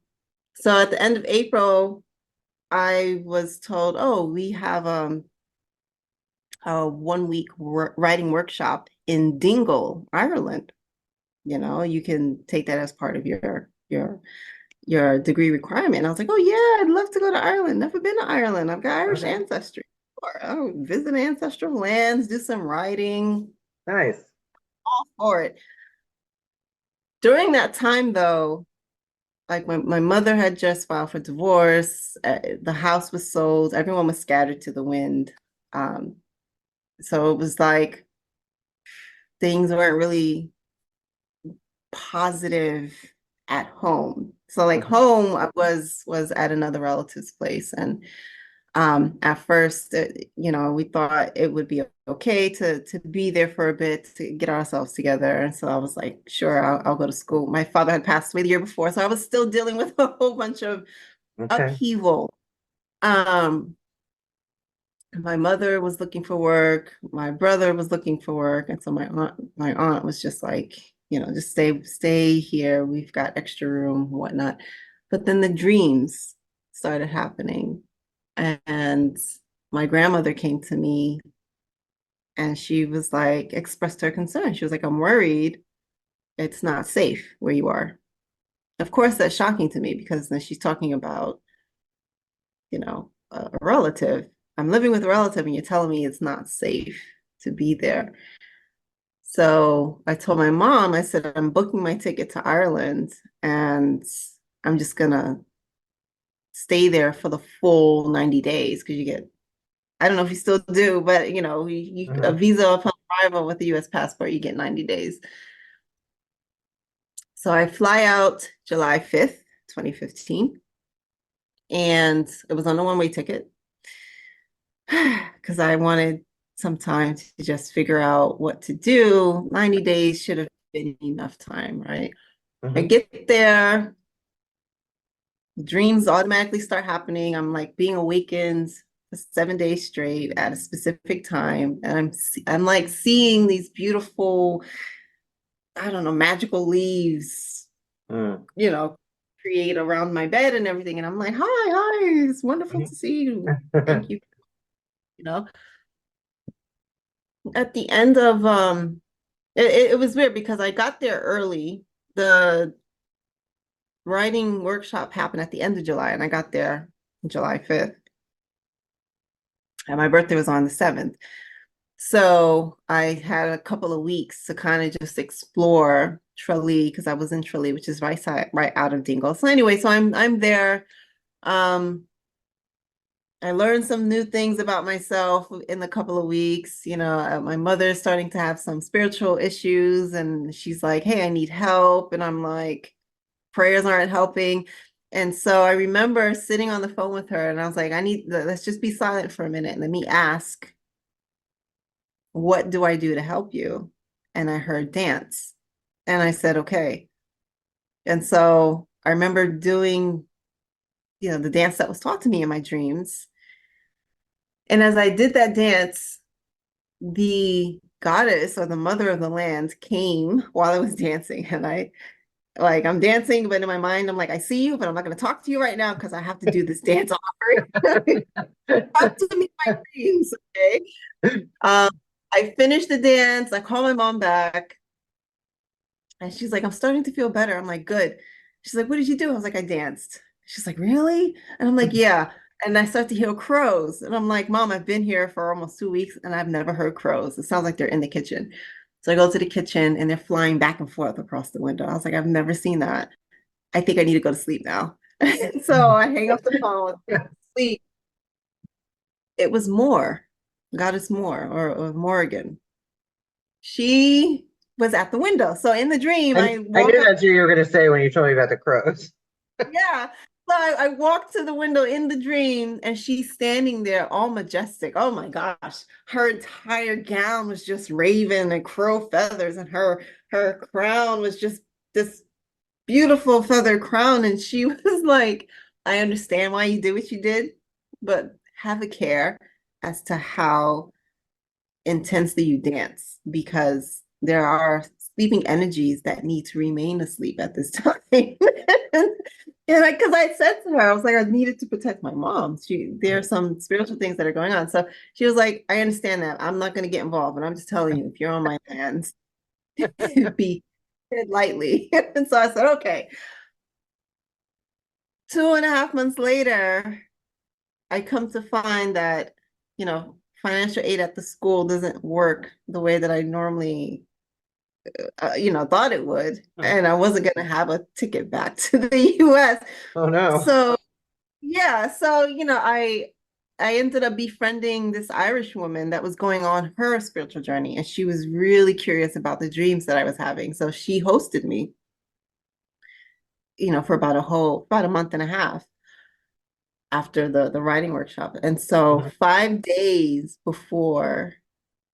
so at the end of April, I was told, oh, we have a 1 week writing workshop in Dingle, Ireland. You can take that as part of your degree requirement. And I was like, oh yeah, I'd love to go to Ireland. Never been to Ireland. I've got Irish Okay. ancestry. Or I'll visit ancestral lands, do some writing, Nice. all for it. During that time, though, like my mother had just filed for divorce. The house was sold. Everyone was scattered to the wind. Um, so it was like things weren't really positive at home. So like Mhm. home was at another relative's place, and at first, we thought it would be okay to be there for a bit to get ourselves together. And so I was like, sure, I'll go to school. My father had passed away the year before, so I was still dealing with a whole bunch of Okay. upheaval. Um, my mother was looking for work, my brother was looking for work, and so my aunt was just like, just stay here. We've got extra room, whatnot. But then the dreams started happening, and my grandmother came to me and she was like, expressed her concern. She was like, I'm worried it's not safe where you are. Of course, that's shocking to me because then she's talking about, a relative. I'm living with a relative and you're telling me it's not safe to be there. So I told my mom, I said, I'm booking my ticket to Ireland and I'm just gonna stay there for the full 90 days because you get, I don't know if you still do, but a Mhm. visa upon arrival with a US passport, you get 90 days. So I fly out July 5th, 2015, and it was on a one-way ticket because I wanted some time to just figure out what to do. 90 days should have been enough time, right? I Mhm. get there, dreams automatically start happening. I'm like being awakened for 7 days straight at a specific time, and I'm like seeing these beautiful, I don't know, magical leaves, Mm. you know, create around my bed and everything. And I'm like, hi, it's wonderful to see you. Thank you. You know, at the end of it was weird because I got there early. The writing workshop happened at the end of July, and I got there July 5th. And my birthday was on the 7th. So I had a couple of weeks to kind of just explore Tralee because I was in Tralee, which is right out of Dingle. So anyway, so I'm there. Um, I learned some new things about myself in a couple of weeks. My mother's starting to have some spiritual issues, and she's like, "Hey, I need help." And I'm like, prayers aren't helping. And so I remember sitting on the phone with her, and I was like, let's just be silent for a minute and let me ask, what do I do to help you? And I heard dance. And I said, okay. And so I remember doing, the dance that was taught to me in my dreams. And as I did that dance, the goddess or the mother of the land came while I was dancing. And I'm dancing, but in my mind, I'm like, I see you, but I'm not going to talk to you right now because I have to do this dance offering. Talk to me in my dreams, okay? Um, I finished the dance. I call my mom back, and she's like, I'm starting to feel better. I'm like, good. She's like, what did you do? I was like, I danced. She's like, really? And I'm like, yeah. And I start to hear crows. And I'm like, Mom, I've been here for almost 2 weeks and I've never heard crows. It sounds like they're in the kitchen. So I go to the kitchen and they're flying back and forth across the window. I was like, I've never seen that. I think I need to go to sleep now. So I hang up the phone, sleep. It was Moore, Goddess Moore or Morrigan. She was at the window. So in the dream, I, I I walk knew up. that's what you were going to say when you told me about the crows. Yeah. So I walked to the window in the dream and she's standing there all majestic. Oh my gosh. Her entire gown was just raven and crow feathers, and her crown was just this beautiful feather crown. And she was like, I understand why you did what you did, but have a care as to how intensely you dance because there are sleeping energies that need to remain asleep at this time. And because I said to her, I was like, I needed to protect my mom. There are some spiritual things that are going on. So she was like, I understand that. I'm not going to get involved, but I'm just telling you, if you're on my lands, be lightly. And so I said, okay. 2.5 months later, I come to find that, financial aid at the school doesn't work the way that I normally, thought it would. And I wasn't going to have a ticket back to the US. Oh no. So, yeah. So, I ended up befriending this Irish woman that was going on her spiritual journey. And she was really curious about the dreams that I was having. So she hosted me, for about a month and a half after the writing workshop. And so Mhm. 5 days before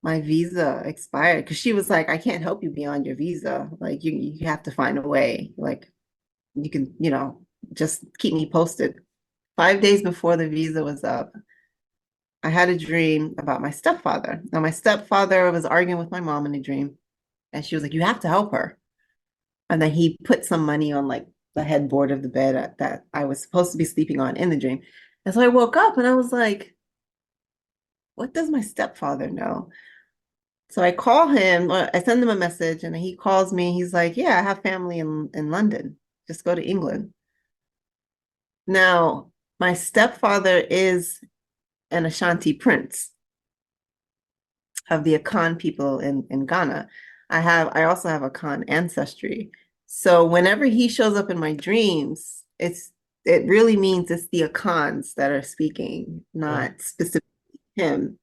my visa expired, because she was like, I can't help you beyond your visa. Like you have to find a way. Like you can, just keep me posted. 5 days before the visa was up, I had a dream about my stepfather. Now, my stepfather was arguing with my mom in a dream, and she was like, "You have to help her." And then he put some money on like the headboard of the bed that I was supposed to be sleeping on in the dream. And so I woke up and I was like, what does my stepfather know? So I call him, or I send him a message, and he calls me. He's like, "Yeah, I have family in London. Just go to England." Now, my stepfather is an Ashanti prince of the Akan people in Ghana. I also have Akan ancestry. So whenever he shows up in my dreams, it really means it's the Akans that are speaking, Mm-hmm. not specifically him.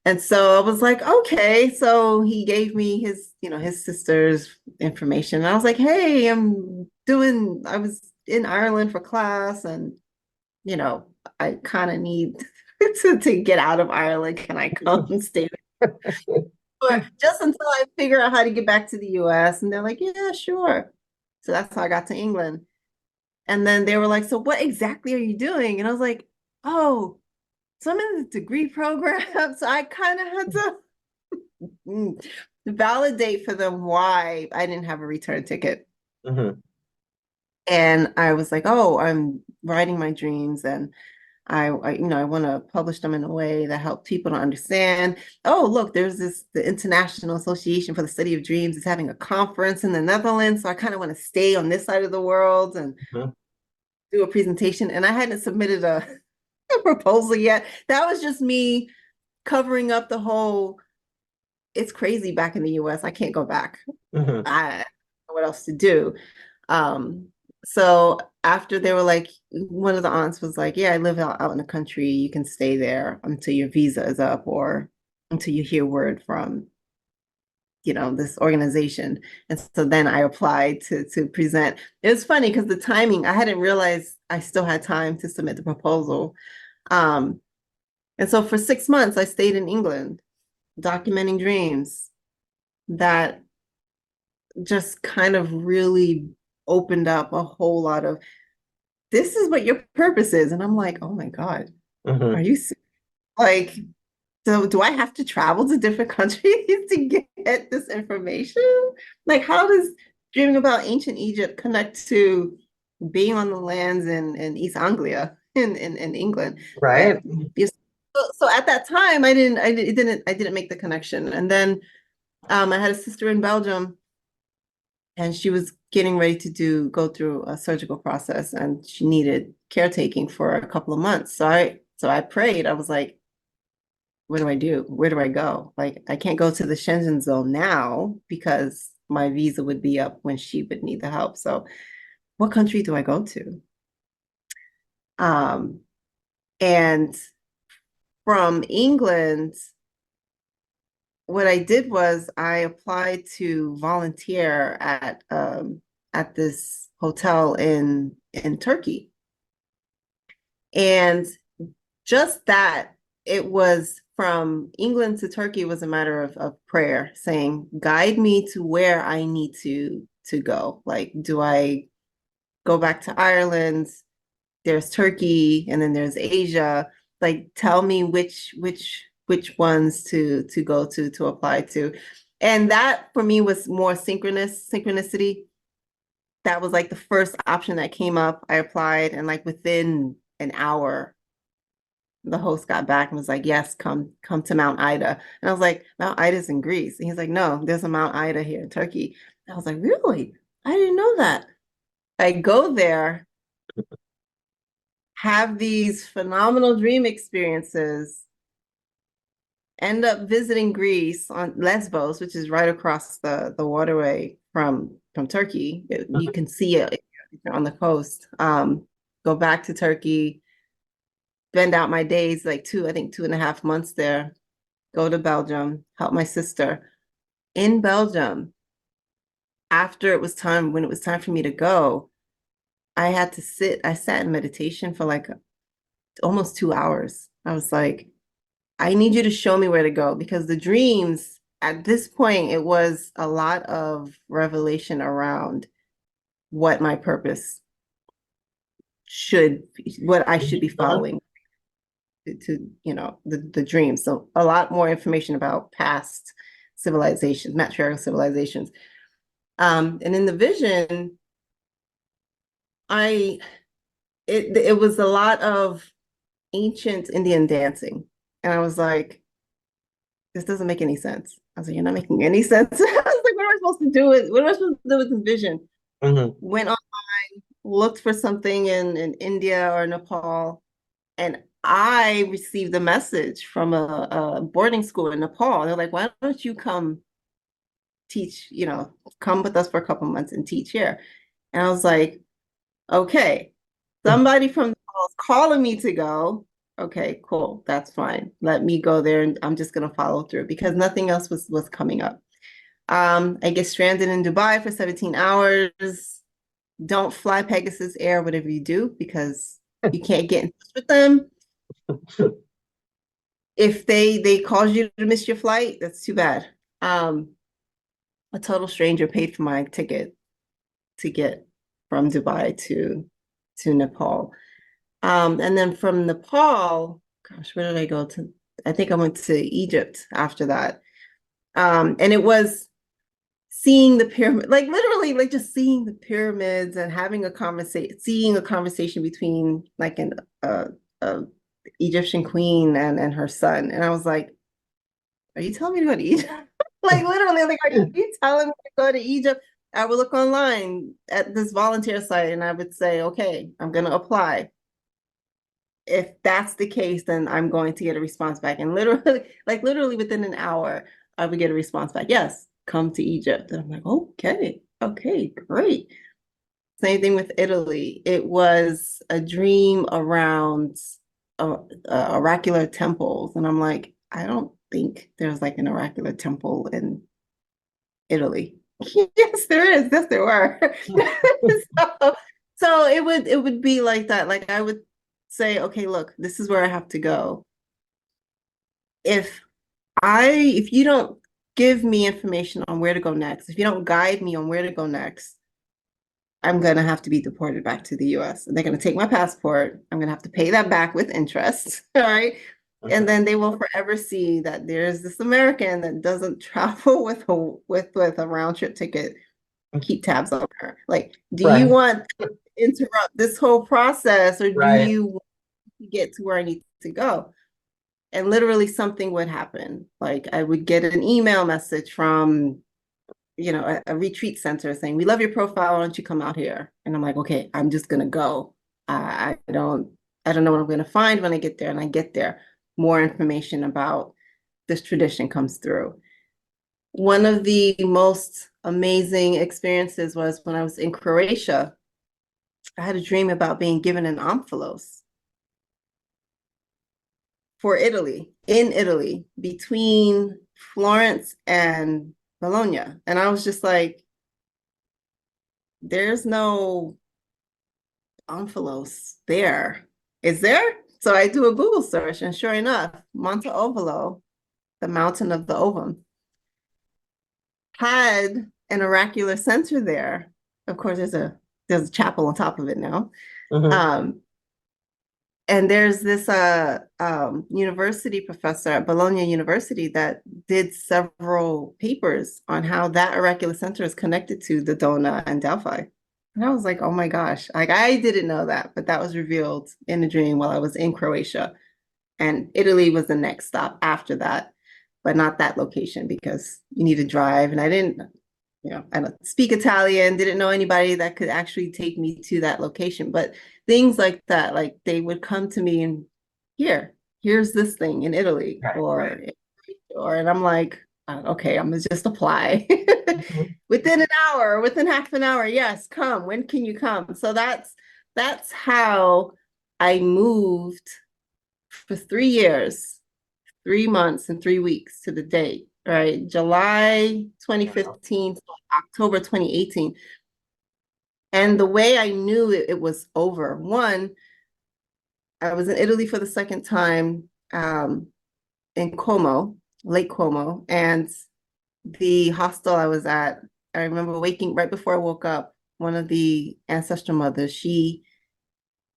And so I was like, okay. So he gave me his sister's information. And I was like, hey, I was in Ireland for class, and I kind of need to get out of Ireland. Can I come and stay or just until I figure out how to get back to the US? And they're like, yeah, sure. So that's how I got to England. And then they were like, so what exactly are you doing? And I was like, oh, so I'm in the degree program. So I kind of had to validate for them why I didn't have a return ticket. Mm-hmm. And I was like, oh, I'm writing my dreams, and I want to publish them in a way that helps people to understand. Oh, look, the International Association for the Study of Dreams is having a conference in the Netherlands. So I kind of want to stay on this side of the world and do a presentation. And I hadn't submitted a proposal yet. That was just me covering up the whole, it's crazy back in the US. I can't go back. Mm-hmm. I don't know what else to do. Um, so after they were like, one of the aunts was like, yeah, I live out in the country. You can stay there until your visa is up or until you hear word from, this organization. And so then I applied to present. It was funny because the timing, I hadn't realized I still had time to submit the proposal. Um, and so for 6 months, I stayed in England, documenting dreams that just kind of really opened up a whole lot of this is what your purpose is. And I'm like, oh my God, Mm-hmm. are you like, so do I have to travel to different countries to get this information? Like, how does dreaming about ancient Egypt connect to being on the lands in East Anglia in England? Right. So at that time, I didn't make the connection. And then I had a sister in Belgium, and she was getting ready to go through a surgical process, and she needed caretaking for a couple of months. So I prayed. I was like, what do I do? Where do I go? Like, I can't go to the Shenzhen zone now because my visa would be up when she would need the help. So what country do I go to? Um, and from England, what I did was I applied to volunteer at this hotel in Turkey. And just that, it was from England to Turkey was a matter of prayer, saying, guide me to where I need to go. Like, do I go back to Ireland? There's Turkey, and then there's Asia. Like, tell me which ones to go to apply to. And that for me was more synchronicity. That was like the first option that came up. I applied, and like within an hour, the host got back and was like, yes, come to Mount Ida. And I was like, Mount Ida's in Greece. And he's like, no, there's a Mount Ida here in Turkey. And I was like, really? I didn't know that. I go there, have these phenomenal dream experiences, end up visiting Greece on Lesbos, which is right across the waterway from Turkey. You can see it on the coast. Go back to Turkey, spend out my days, like I think 2.5 months there, go to Belgium, help my sister. In Belgium, when it was time for me to go, I sat in meditation for like almost 2 hours. I was like, I need you to show me where to go, because the dreams at this point, it was a lot of revelation around what my purpose what I should be following to the dream. So a lot more information about past civilizations, matriarchal civilizations. And in the vision, it was a lot of ancient Indian dancing. And I was like, this doesn't make any sense. I was like, you're not making any sense. I was like, what am I supposed to do what am I supposed to do with this vision? Went on, looked for something in India or Nepal, and I received a message from a boarding school in Nepal. They're like, why don't you come teach, come with us for a couple months and teach here? And I was like, okay, somebody from Nepal is calling me to go. Okay, cool. That's fine. Let me go there and I'm just gonna follow through because nothing else was coming up. I get stranded in Dubai for 17 hours. Don't fly Pegasus Air, whatever you do, because you can't get in touch with them. If they cause you to miss your flight, that's too bad. A total stranger paid for my ticket to get from Dubai to Nepal. And then from Nepal, gosh, where did I go to? I think I went to Egypt after that. And it was seeing the pyramid, like literally, like just seeing the pyramids and having seeing a conversation between like an Egyptian queen and her son. And I was like, are you telling me to go to Egypt? Like literally, like, are you telling me to go to Egypt? I would look online at this volunteer site and I would say, okay, I'm going to apply. If that's the case, then I'm going to get a response back. And literally, like literally within an hour, I would get a response back. Yes, come to Egypt. And I'm like, okay, great. Same thing with Italy. It was a dream around oracular temples. And I'm like, I don't think there's like an oracular temple in Italy. Yes, there is. Yes, there were. So it would be like that. Like I would say, okay, look, this is where I have to go. If you don't give me information on where to go next, if you don't guide me on where to go next, I'm gonna have to be deported back to the US. And they're gonna take my passport. I'm gonna have to pay that back with interest. All right. And then they will forever see that there's this American that doesn't travel with a round trip ticket and keep tabs on her. Like, do you want to interrupt this whole process or do you want to get to where I need to go? And literally something would happen. Like I would get an email message from, a retreat center saying, we love your profile. Why don't you come out here? And I'm like, okay, I'm just gonna go. I don't know what I'm gonna find when I get there. And I get there, more information about this tradition comes through. One of the most amazing experiences was when I was in Croatia. I had a dream about being given an omphalos for Italy, in Italy, between Florence and Bologna. And I was just like, there's no omphalos there. Is there? So I do a Google search, and sure enough, Monte Ovolo, the mountain of the ovum, had an oracular center there. Of course, there's a chapel on top of it now. And there's this university professor at Bologna University that did several papers on how that oracular center is connected to the Dona and Delphi. And I was like, oh my gosh, like I didn't know that, but that was revealed in a dream while I was in Croatia. And Italy was the next stop after that, but not that location because you need to drive. And I don't speak Italian, didn't know anybody that could actually take me to that location. But things like that, like they would come to me and here's this thing in Italy and I'm like, okay, I'm gonna just apply. Within an hour, within half an hour, yes, come. When can you come? So that's how I moved for 3 years, 3 months and 3 weeks to the date, right? July 2015 to October 2018. And the way I knew it was over, one, I was in Italy for the second time in Como, Lake Como, and the hostel I was at, I remember waking right before I woke up, one of the ancestral mothers, she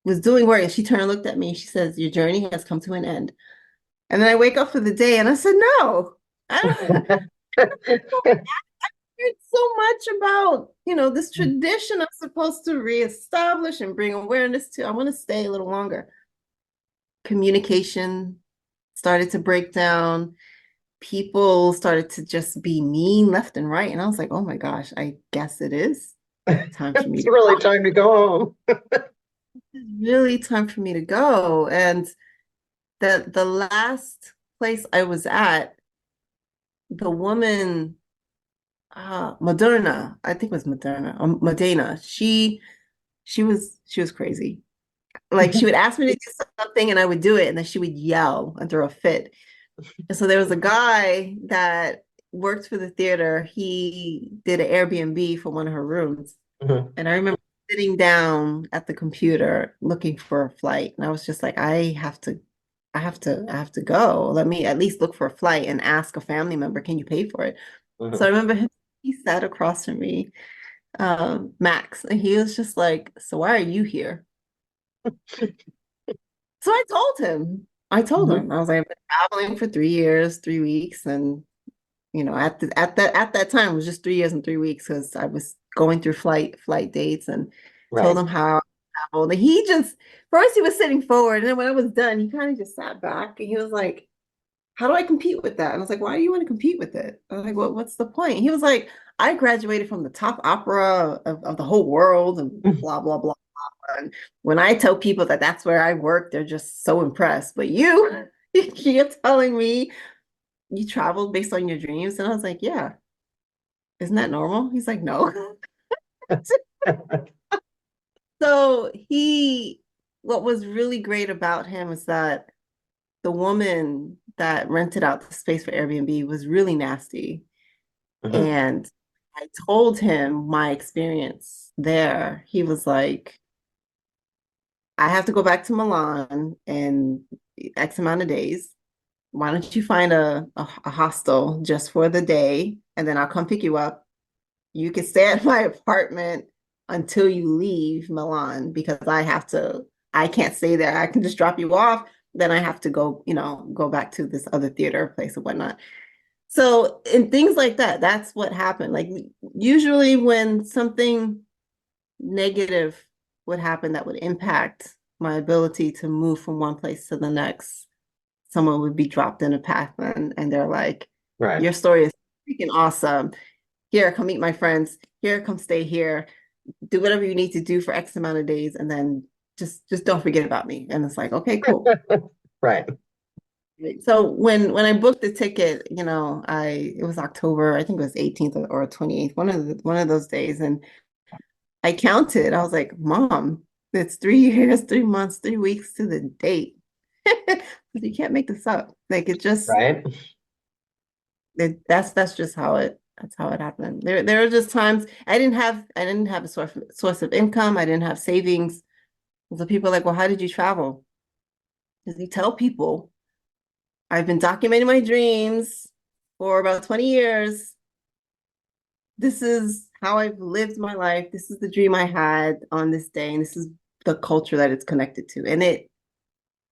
was doing work and she turned and looked at me. She says, "Your journey has come to an end." And then I wake up for the day and I said, "No, I don't heard so much about, this tradition I'm supposed to reestablish and bring awareness to. I want to stay a little longer." Communication started to break down. People started to just be mean left and right. And I was like, oh my gosh, I guess it is time for me It's to really time to go home. it's really time for me to go. And the last place I was at, the woman, Moderna, I think it was Moderna, Modena, she was crazy. Like she would ask me to do something and I would do it, and then she would yell and throw a fit. And so there was a guy that worked for the theater. He did an Airbnb for one of her rooms. Mhm, And I remember sitting down at the computer looking for a flight. And I was just like, I have to go. Let me at least look for a flight and ask a family member, can you pay for it? So I mhm. remember he sat across from me, Max, and he was just like, so why are you here? So I told him, I was like, I've been traveling for 3 years, 3 weeks, and at that time it was just 3 years and 3 weeks because I was going through flight dates, and told Right. him how I traveled. And he just first he was sitting forward, and then when I was done, he kind of just sat back and he was like, "How do I compete with that?" And I was like, "Why do you want to compete with it?" I was like, "What's the point?" He was like, "I graduated from the top opera of the whole world and blah blah blah." And when I tell people that that's where I work, they're just so impressed. But you're telling me you traveled based on your dreams? And I was like, yeah, isn't that normal? He's like, no. So what was really great about him is that the woman that rented out the space for Airbnb was really nasty. Mhm. And I told him my experience there. He was like, I have to go back to Milan in X amount of days. Why don't you find a hostel just for the day, and then I'll come pick you up. You can stay at my apartment until you leave Milan, because I can't stay there. I can just drop you off. Then I have to go back to this other theater place and whatnot. So, and things like that, that's what happened. Like, usually when something negative would happen that would impact my ability to move from one place to the next, someone would be dropped in a path, and they're like, Right. your story is freaking awesome. Here, come meet my friends. Here, come stay here. Do whatever you need to do for X amount of days, and then just don't forget about me. And it's like, okay, cool. Right. So when I booked the ticket, it was October, I think it was 18th or 28th, one of those days, and I counted. I was like, Mom, it's 3 years, 3 months, 3 weeks to the date. You can't make this up. Like, Right. that's just how it happened. There were just times I didn't have a source of income. I didn't have savings. So people are like, well, how did you travel? Because you tell people I've been documenting my dreams for about 20 years. This is how I've lived my life. This is the dream I had on this day, and this is the culture that it's connected to. And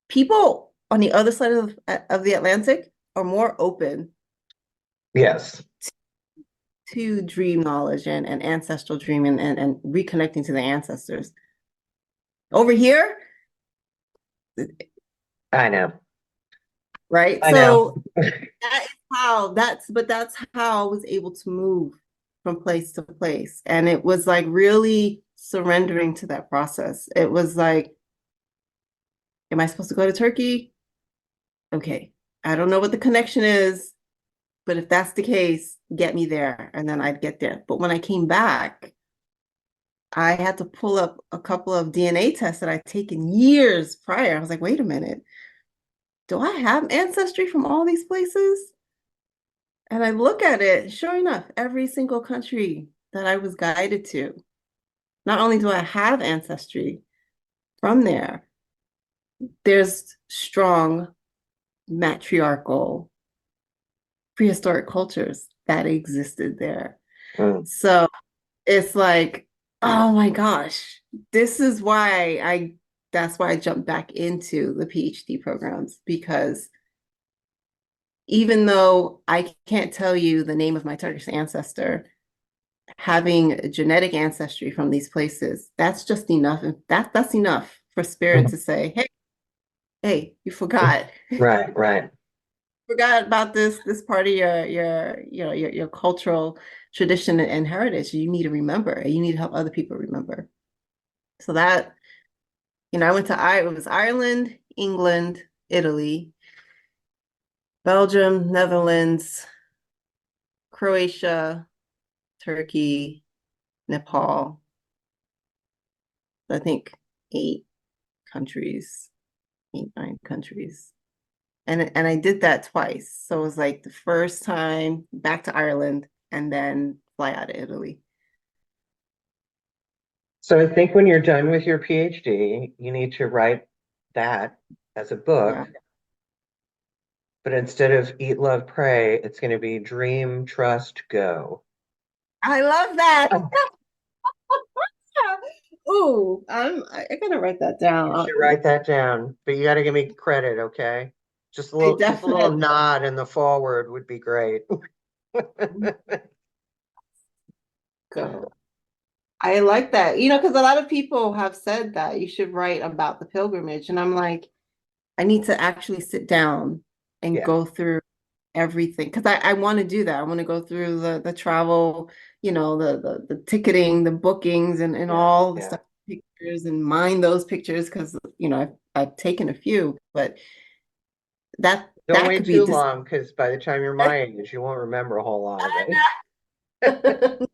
people on the other side of the Atlantic are more open Yes. to dream knowledge and ancestral dreaming, and reconnecting to the ancestors. Over here, I know. right? I know. So that's how I was able to move from place to place. And it was like really surrendering to that process. It was like, am I supposed to go to Turkey? Okay. I don't know what the connection is, but if that's the case, get me there. And then I'd get there. But when I came back, I had to pull up a couple of DNA tests that I'd taken years prior. I was like, wait a minute, do I have ancestry from all these places? And I look at it, sure enough, every single country that I was guided to, not only do I have ancestry from there, there's strong matriarchal prehistoric cultures that existed there. Mm. So it's like, oh my gosh, this is why that's why I jumped back into the PhD programs, because even though I can't tell you the name of my Turkish ancestor, having a genetic ancestry from these places, that's just enough. That's enough for spirit to say, hey, hey, you forgot. Right, right. Forgot about this part of your cultural tradition and heritage. You need to remember. You need to help other people remember. So that, I went to it was Ireland, England, Italy, Belgium, Netherlands, Croatia, Turkey, Nepal. I think 8 countries, 8, 9 countries. And I did that twice. So it was like the first time back to Ireland and then fly out of Italy. So I think when you're done with your PhD, you need to write that as a book, Yeah. but instead of Eat, Love, Pray, it's going to be Dream, Trust, Go. I love that. Ooh, I gotta write that You down. should write that down, but you got to give me credit, okay? I Just a little definitely nod in the forward would be great. go. I like that. Because a lot of people have said that you should write about the pilgrimage. And I'm like, I need to actually sit down and Yeah, go through everything. Because I want to do that. I want to go through the travel, the ticketing, the bookings and yeah, all the yeah. stuff, pictures and mind those pictures because I've taken a few, but that Don't that wait could be too dis long because by the time you're my age, you won't remember a whole lot of it.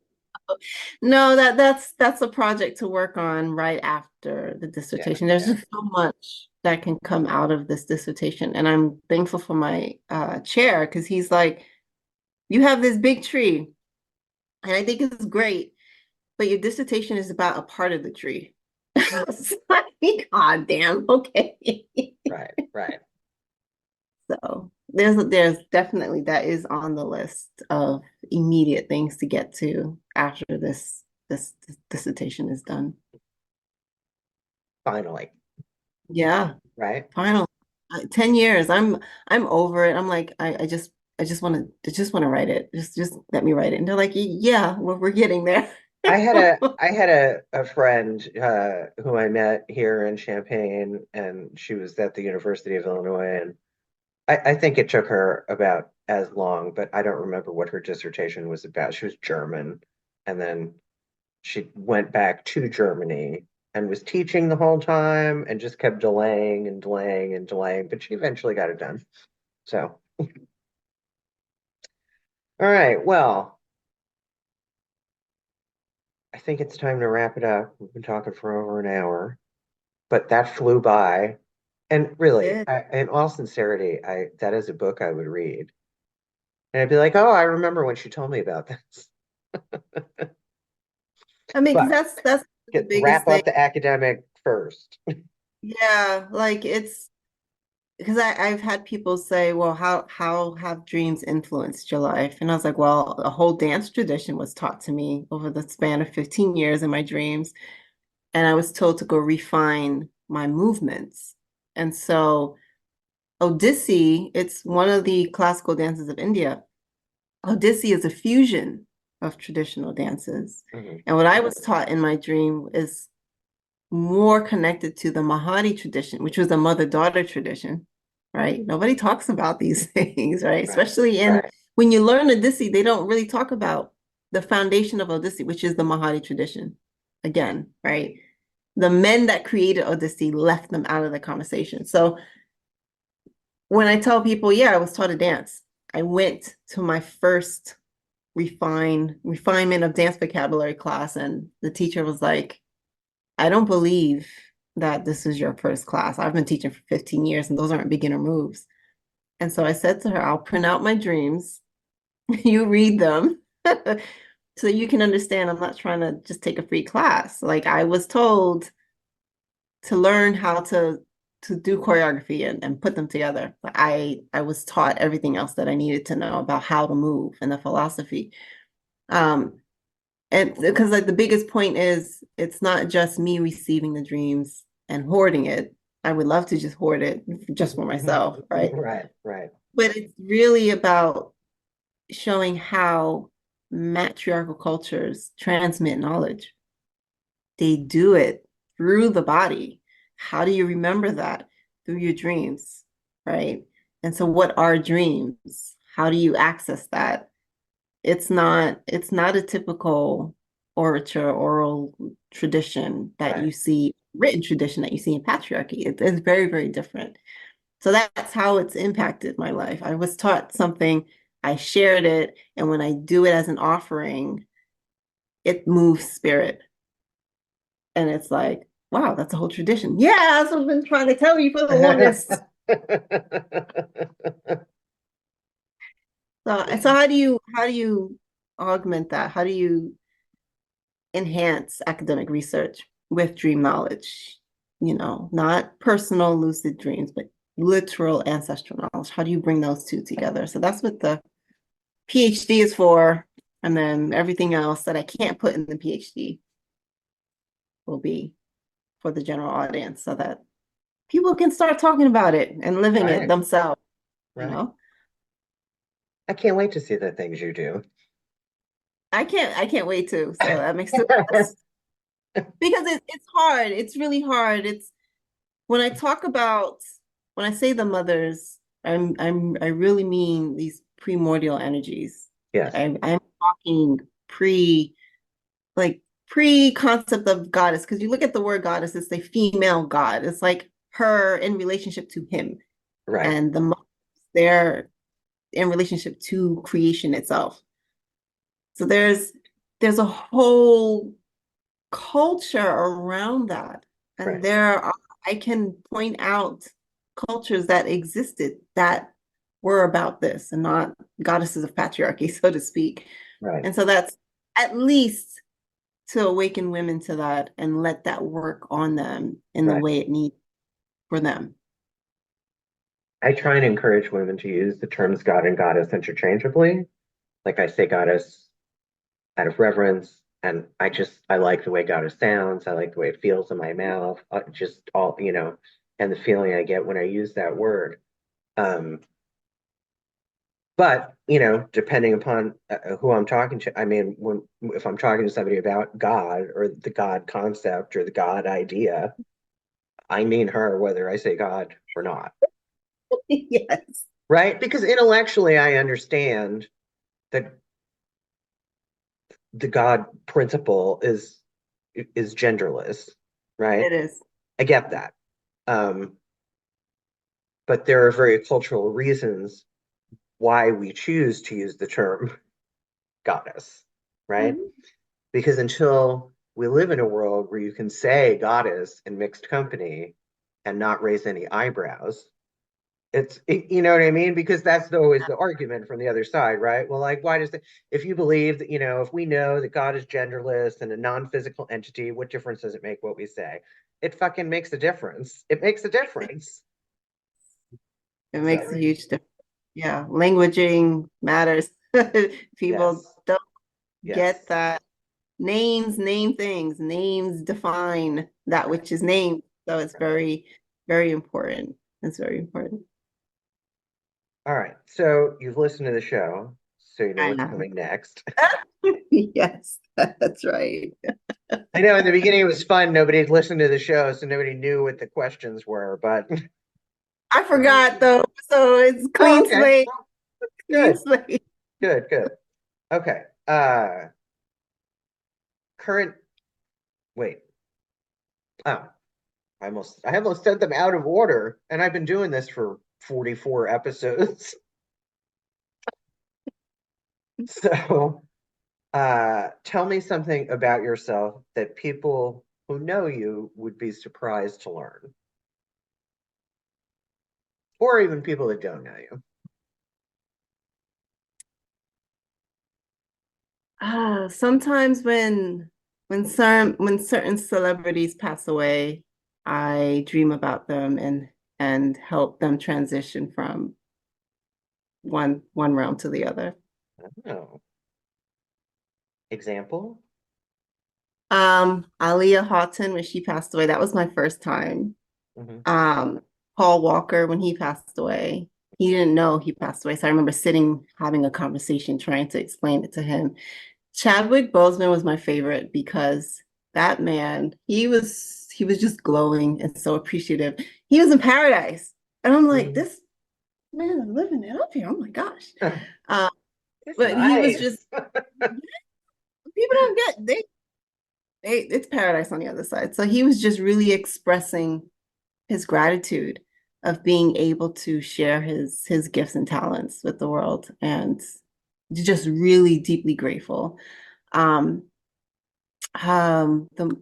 No, that's a project to work on right after the Yeah, dissertation. There's yeah. just so much that can come out of this dissertation, and I'm thankful for my chair because he's like, you have this big tree, and I think it's great, but your dissertation is about a part of the tree. It's like, God damn, okay. Right, right. So there's definitely that is on the list of immediate things to get to after this dissertation is done. Finally, Yeah, right? final 10 years. I'm over it. I'm like I just want to write it. Just let me write it. And they're like, yeah, we're getting there. I had a friend who I met here in Champaign, and she was at the University of Illinois, and I think it took her about as long, but I don't remember what her dissertation was about. She was German, and then she went back to Germany and was teaching the whole time and just kept delaying and delaying and delaying, but she eventually got it done. So, all right, well, I think it's time to wrap it up. We've been talking for over an hour, but that flew by. And really, Did. in all sincerity, I that is a book I would read. And I'd be like, oh, I remember when she told me about this. I mean, because But that's the biggest wrap thing. up the academic first. Yeah, like it's because I've had people say, well, how have dreams influenced your life? And I was like, well, a whole dance tradition was taught to me over the span of 15 years in my dreams. And I was told to go refine my movements. And so Odissi, it's one of the classical dances of India. Odissi is a fusion of traditional dances. Mhm. And what I was taught in my dream is more connected to the Mahadi tradition, which was a mother-daughter tradition, right? Nobody talks about these things, right? Right, Especially right. when you learn Odissi, they don't really talk about the foundation of Odissi, which is the Mahadi tradition. Again, right? The men that created Odissi left them out of the conversation. So when I tell people, yeah, I was taught to dance, I went to my first refinement of dance vocabulary class, and the teacher was like, I don't believe that this is your first class. I've been teaching for 15 years and those aren't beginner moves. And so I said to her, I'll print out my dreams. You read them so you can understand I'm not trying to just take a free class. Like I was told to learn how to do choreography and put them together. But I was taught everything else that I needed to know about how to move and the philosophy. And because like the biggest point is it's not just me receiving the dreams. and hoarding it. I would love to just hoard it just for myself, right? Right, right, But it's really about showing how matriarchal cultures transmit knowledge. They do it through the body. How do you remember that? Through your dreams, right? And so what are dreams? How do you access that? It's not a typical orature, oral tradition that right. you see, written tradition that you see in patriarchy. It's very, very different. So that's how it's impacted my life. I was taught something, I shared it, and when I do it as an offering, it moves spirit. And it's like, wow, that's a whole tradition. Yeah, that's what I've been trying to tell you for the longest. So how do you augment that? How do you enhance academic research with dream knowledge? Not personal lucid dreams, but literal ancestral knowledge. How do you bring those two together? So that's what the PhD is for. And then everything else that I can't put in the PhD will be for the general audience so that people can start talking about it and living it Right, themselves, you right. know? I can't wait to see the things you do. I can't wait to. So that makes it because it's hard. It's really hard. It's when I talk about when I say the mothers, I really mean these primordial energies. Yes, I'm talking pre like pre-concept of goddess, because you look at the word goddess, it's a female god. It's like her in relationship to him, right, and the mothers, they're in relationship to creation itself. So there's a whole culture around that. And right, I can point out cultures that existed that were about this and not goddesses of patriarchy, so to speak. right, And so that's at least to awaken women to that and let that work on them in the right. way it needs for them. I try and encourage women to use the terms God and goddess interchangeably. Like I say goddess out of reverence, and I like the way goddess sounds. I like the way it feels in my mouth. Just all, and the feeling I get when I use that word. Um, but depending upon who I'm talking to, I mean, if I'm talking to somebody about God or the God concept or the God idea, I mean her whether I say God or not, Yes, right? Because intellectually, I understand that the God principle is genderless, right? it is. I get that. Um, but there are very cultural reasons why we choose to use the term goddess, right? Mhm. Because until we live in a world where you can say goddess in mixed company and not raise any eyebrows, you know what I mean? Because that's always the argument from the other side, right? Well, like, why does it, if you believe that, if we know that God is genderless and a non-physical entity, what difference does it make what we say? It fucking makes a difference. It makes a difference. It Is that makes a right? huge difference. Yeah, languaging matters. People Yes. don't get Yes. that. Names name things. Names define that Right. which is named. So it's Right. very, very important. It's very important. All right. So you've listened to the show, so you know I what's know. coming next. Yes, that's right. I know in the beginning it was fun. Nobody had listened to the show, so nobody knew what the questions were, but I forgot though, so it's oh, clean okay. slate, clean Good. slate. Good, good. Okay. Current wait. Oh, I almost sent them out of order, and I've been doing this for 44 episodes. So, tell me something about yourself that people who know you would be surprised to learn, or even people that don't know you. Sometimes when certain celebrities pass away, I dream about them and help them transition from one realm to the other. Oh, example? Aliyah Houghton, when she passed away, that was my first time. Mhm. Um, Paul Walker, when he passed away, he didn't know he passed away. So I remember sitting, having a conversation, trying to explain it to him. Chadwick Boseman was my favorite because that man, he was just glowing and so appreciative. He was in paradise. And I'm like, Mhm. this man is living it up here. Oh my gosh. Um, It's but he was nice. just people don't get they it's paradise on the other side. So he was just really expressing his gratitude of being able to share his gifts and talents with the world and just really deeply grateful. Um, the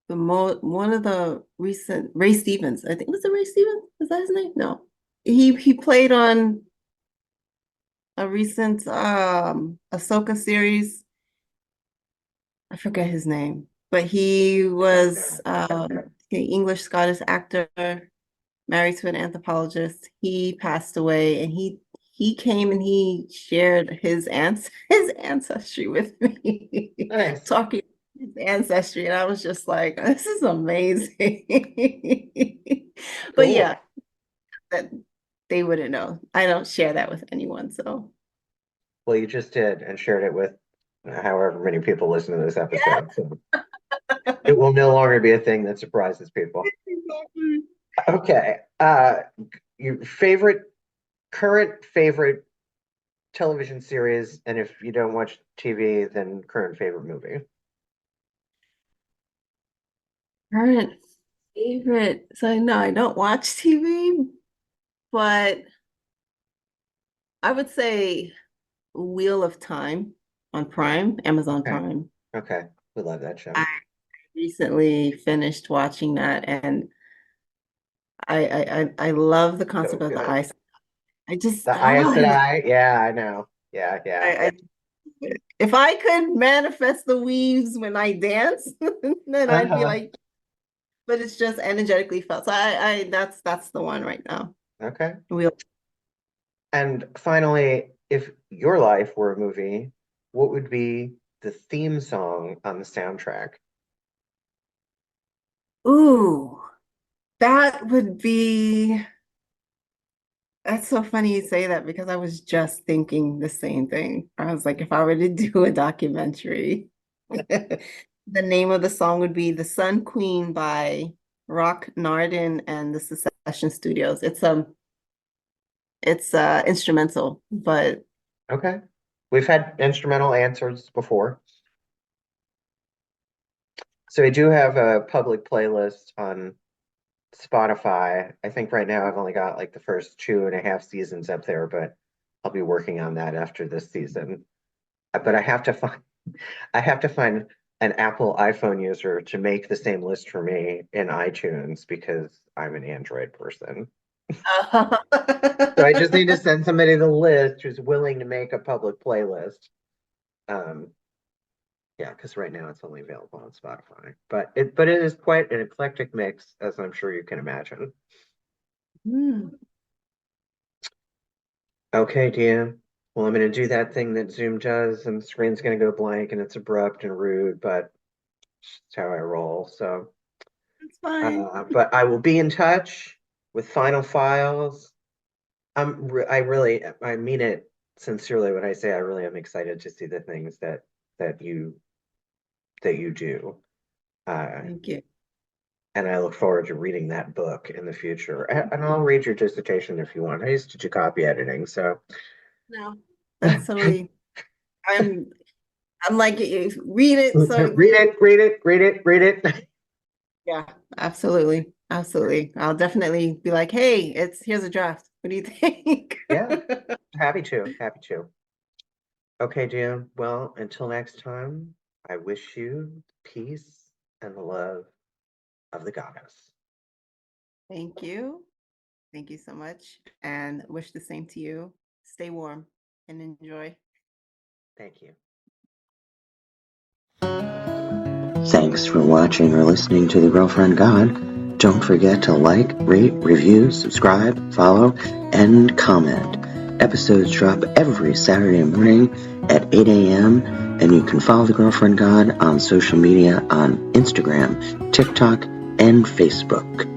one of the recent Ray Stevens, I think was it Ray Stevens? Is that his name? No. He played on a recent Ahsoka series. I forget his name, but he was an English Scottish actor married to an anthropologist. He passed away, and he came and he shared his ancestry with me, Nice. talking his ancestry, and I was just like, this is amazing. But Cool. yeah, that they wouldn't know. I don't share that with anyone, so Well, you just did and shared it with however many people listen to this episode. So it will no longer be a thing that surprises people. exactly. Okay. Your current favorite television series, and if you don't watch TV, then current favorite movie. Current favorite. So no, I don't watch TV, but I would say Wheel of Time on Prime, Amazon Okay. Prime. Okay. We love that I show. recently finished watching that, and I love the So concept of the good. eyes. I just The I don't Aes know. Sedai. Yeah, I know. Yeah, yeah. I if I could manifest the weaves when I dance, then I'd be Uh-huh. like, but it's just energetically felt. So I that's the one right now. Okay. Wheel. And finally, if your life were a movie, what would be the theme song on the soundtrack? Ooh, that would be. That's so funny you say that because I was just thinking the same thing. I was like, if I were to do a documentary, the name of the song would be The Sun Queen by Rock Nardin and the Secession Studios. It's instrumental, but Okay. We've had instrumental answers before. So I do have a public playlist on Spotify. I think right now I've only got like the first 2.5 seasons up there, but I'll be working on that after this season. But I have to find an Apple iPhone user to make the same list for me in iTunes because I'm an Android person. So I just need to send somebody the list who's willing to make a public playlist. Um, yeah, because right now it's only available on Spotify. But it is quite an eclectic mix, as I'm sure you can imagine. Hmm, Okay, Dia. Well, I'm going to do that thing that Zoom does, and the screen's going to go blank, and it's abrupt and rude, but it's how I roll. So, it's fine. but I will be in touch with final files. I mean it sincerely when I say I really am excited to see the things that you that you do. Uh, Thank you. and I look forward to reading that book in the future. And I'll read your dissertation if you want. I used to do copy editing, so No, that's totally. I'm I'm like, read it. read So it, read it, read it, read it. yeah, absolutely. Absolutely. I'll definitely be like, hey, here's a draft. What do you think? Yeah, happy to, happy to. Okay, Jim. Well, until next time, I wish you peace and the love of the goddess. Thank you. Thank you so much. And wish the same to you. Stay warm and enjoy. Thank you. Thanks for watching or listening to The Girlfriend God. Don't forget to like, rate, review, subscribe, follow, and comment. Episodes drop every Saturday morning at 8 a.m., and you can follow the Girlfriend God on social media on Instagram, TikTok, and Facebook.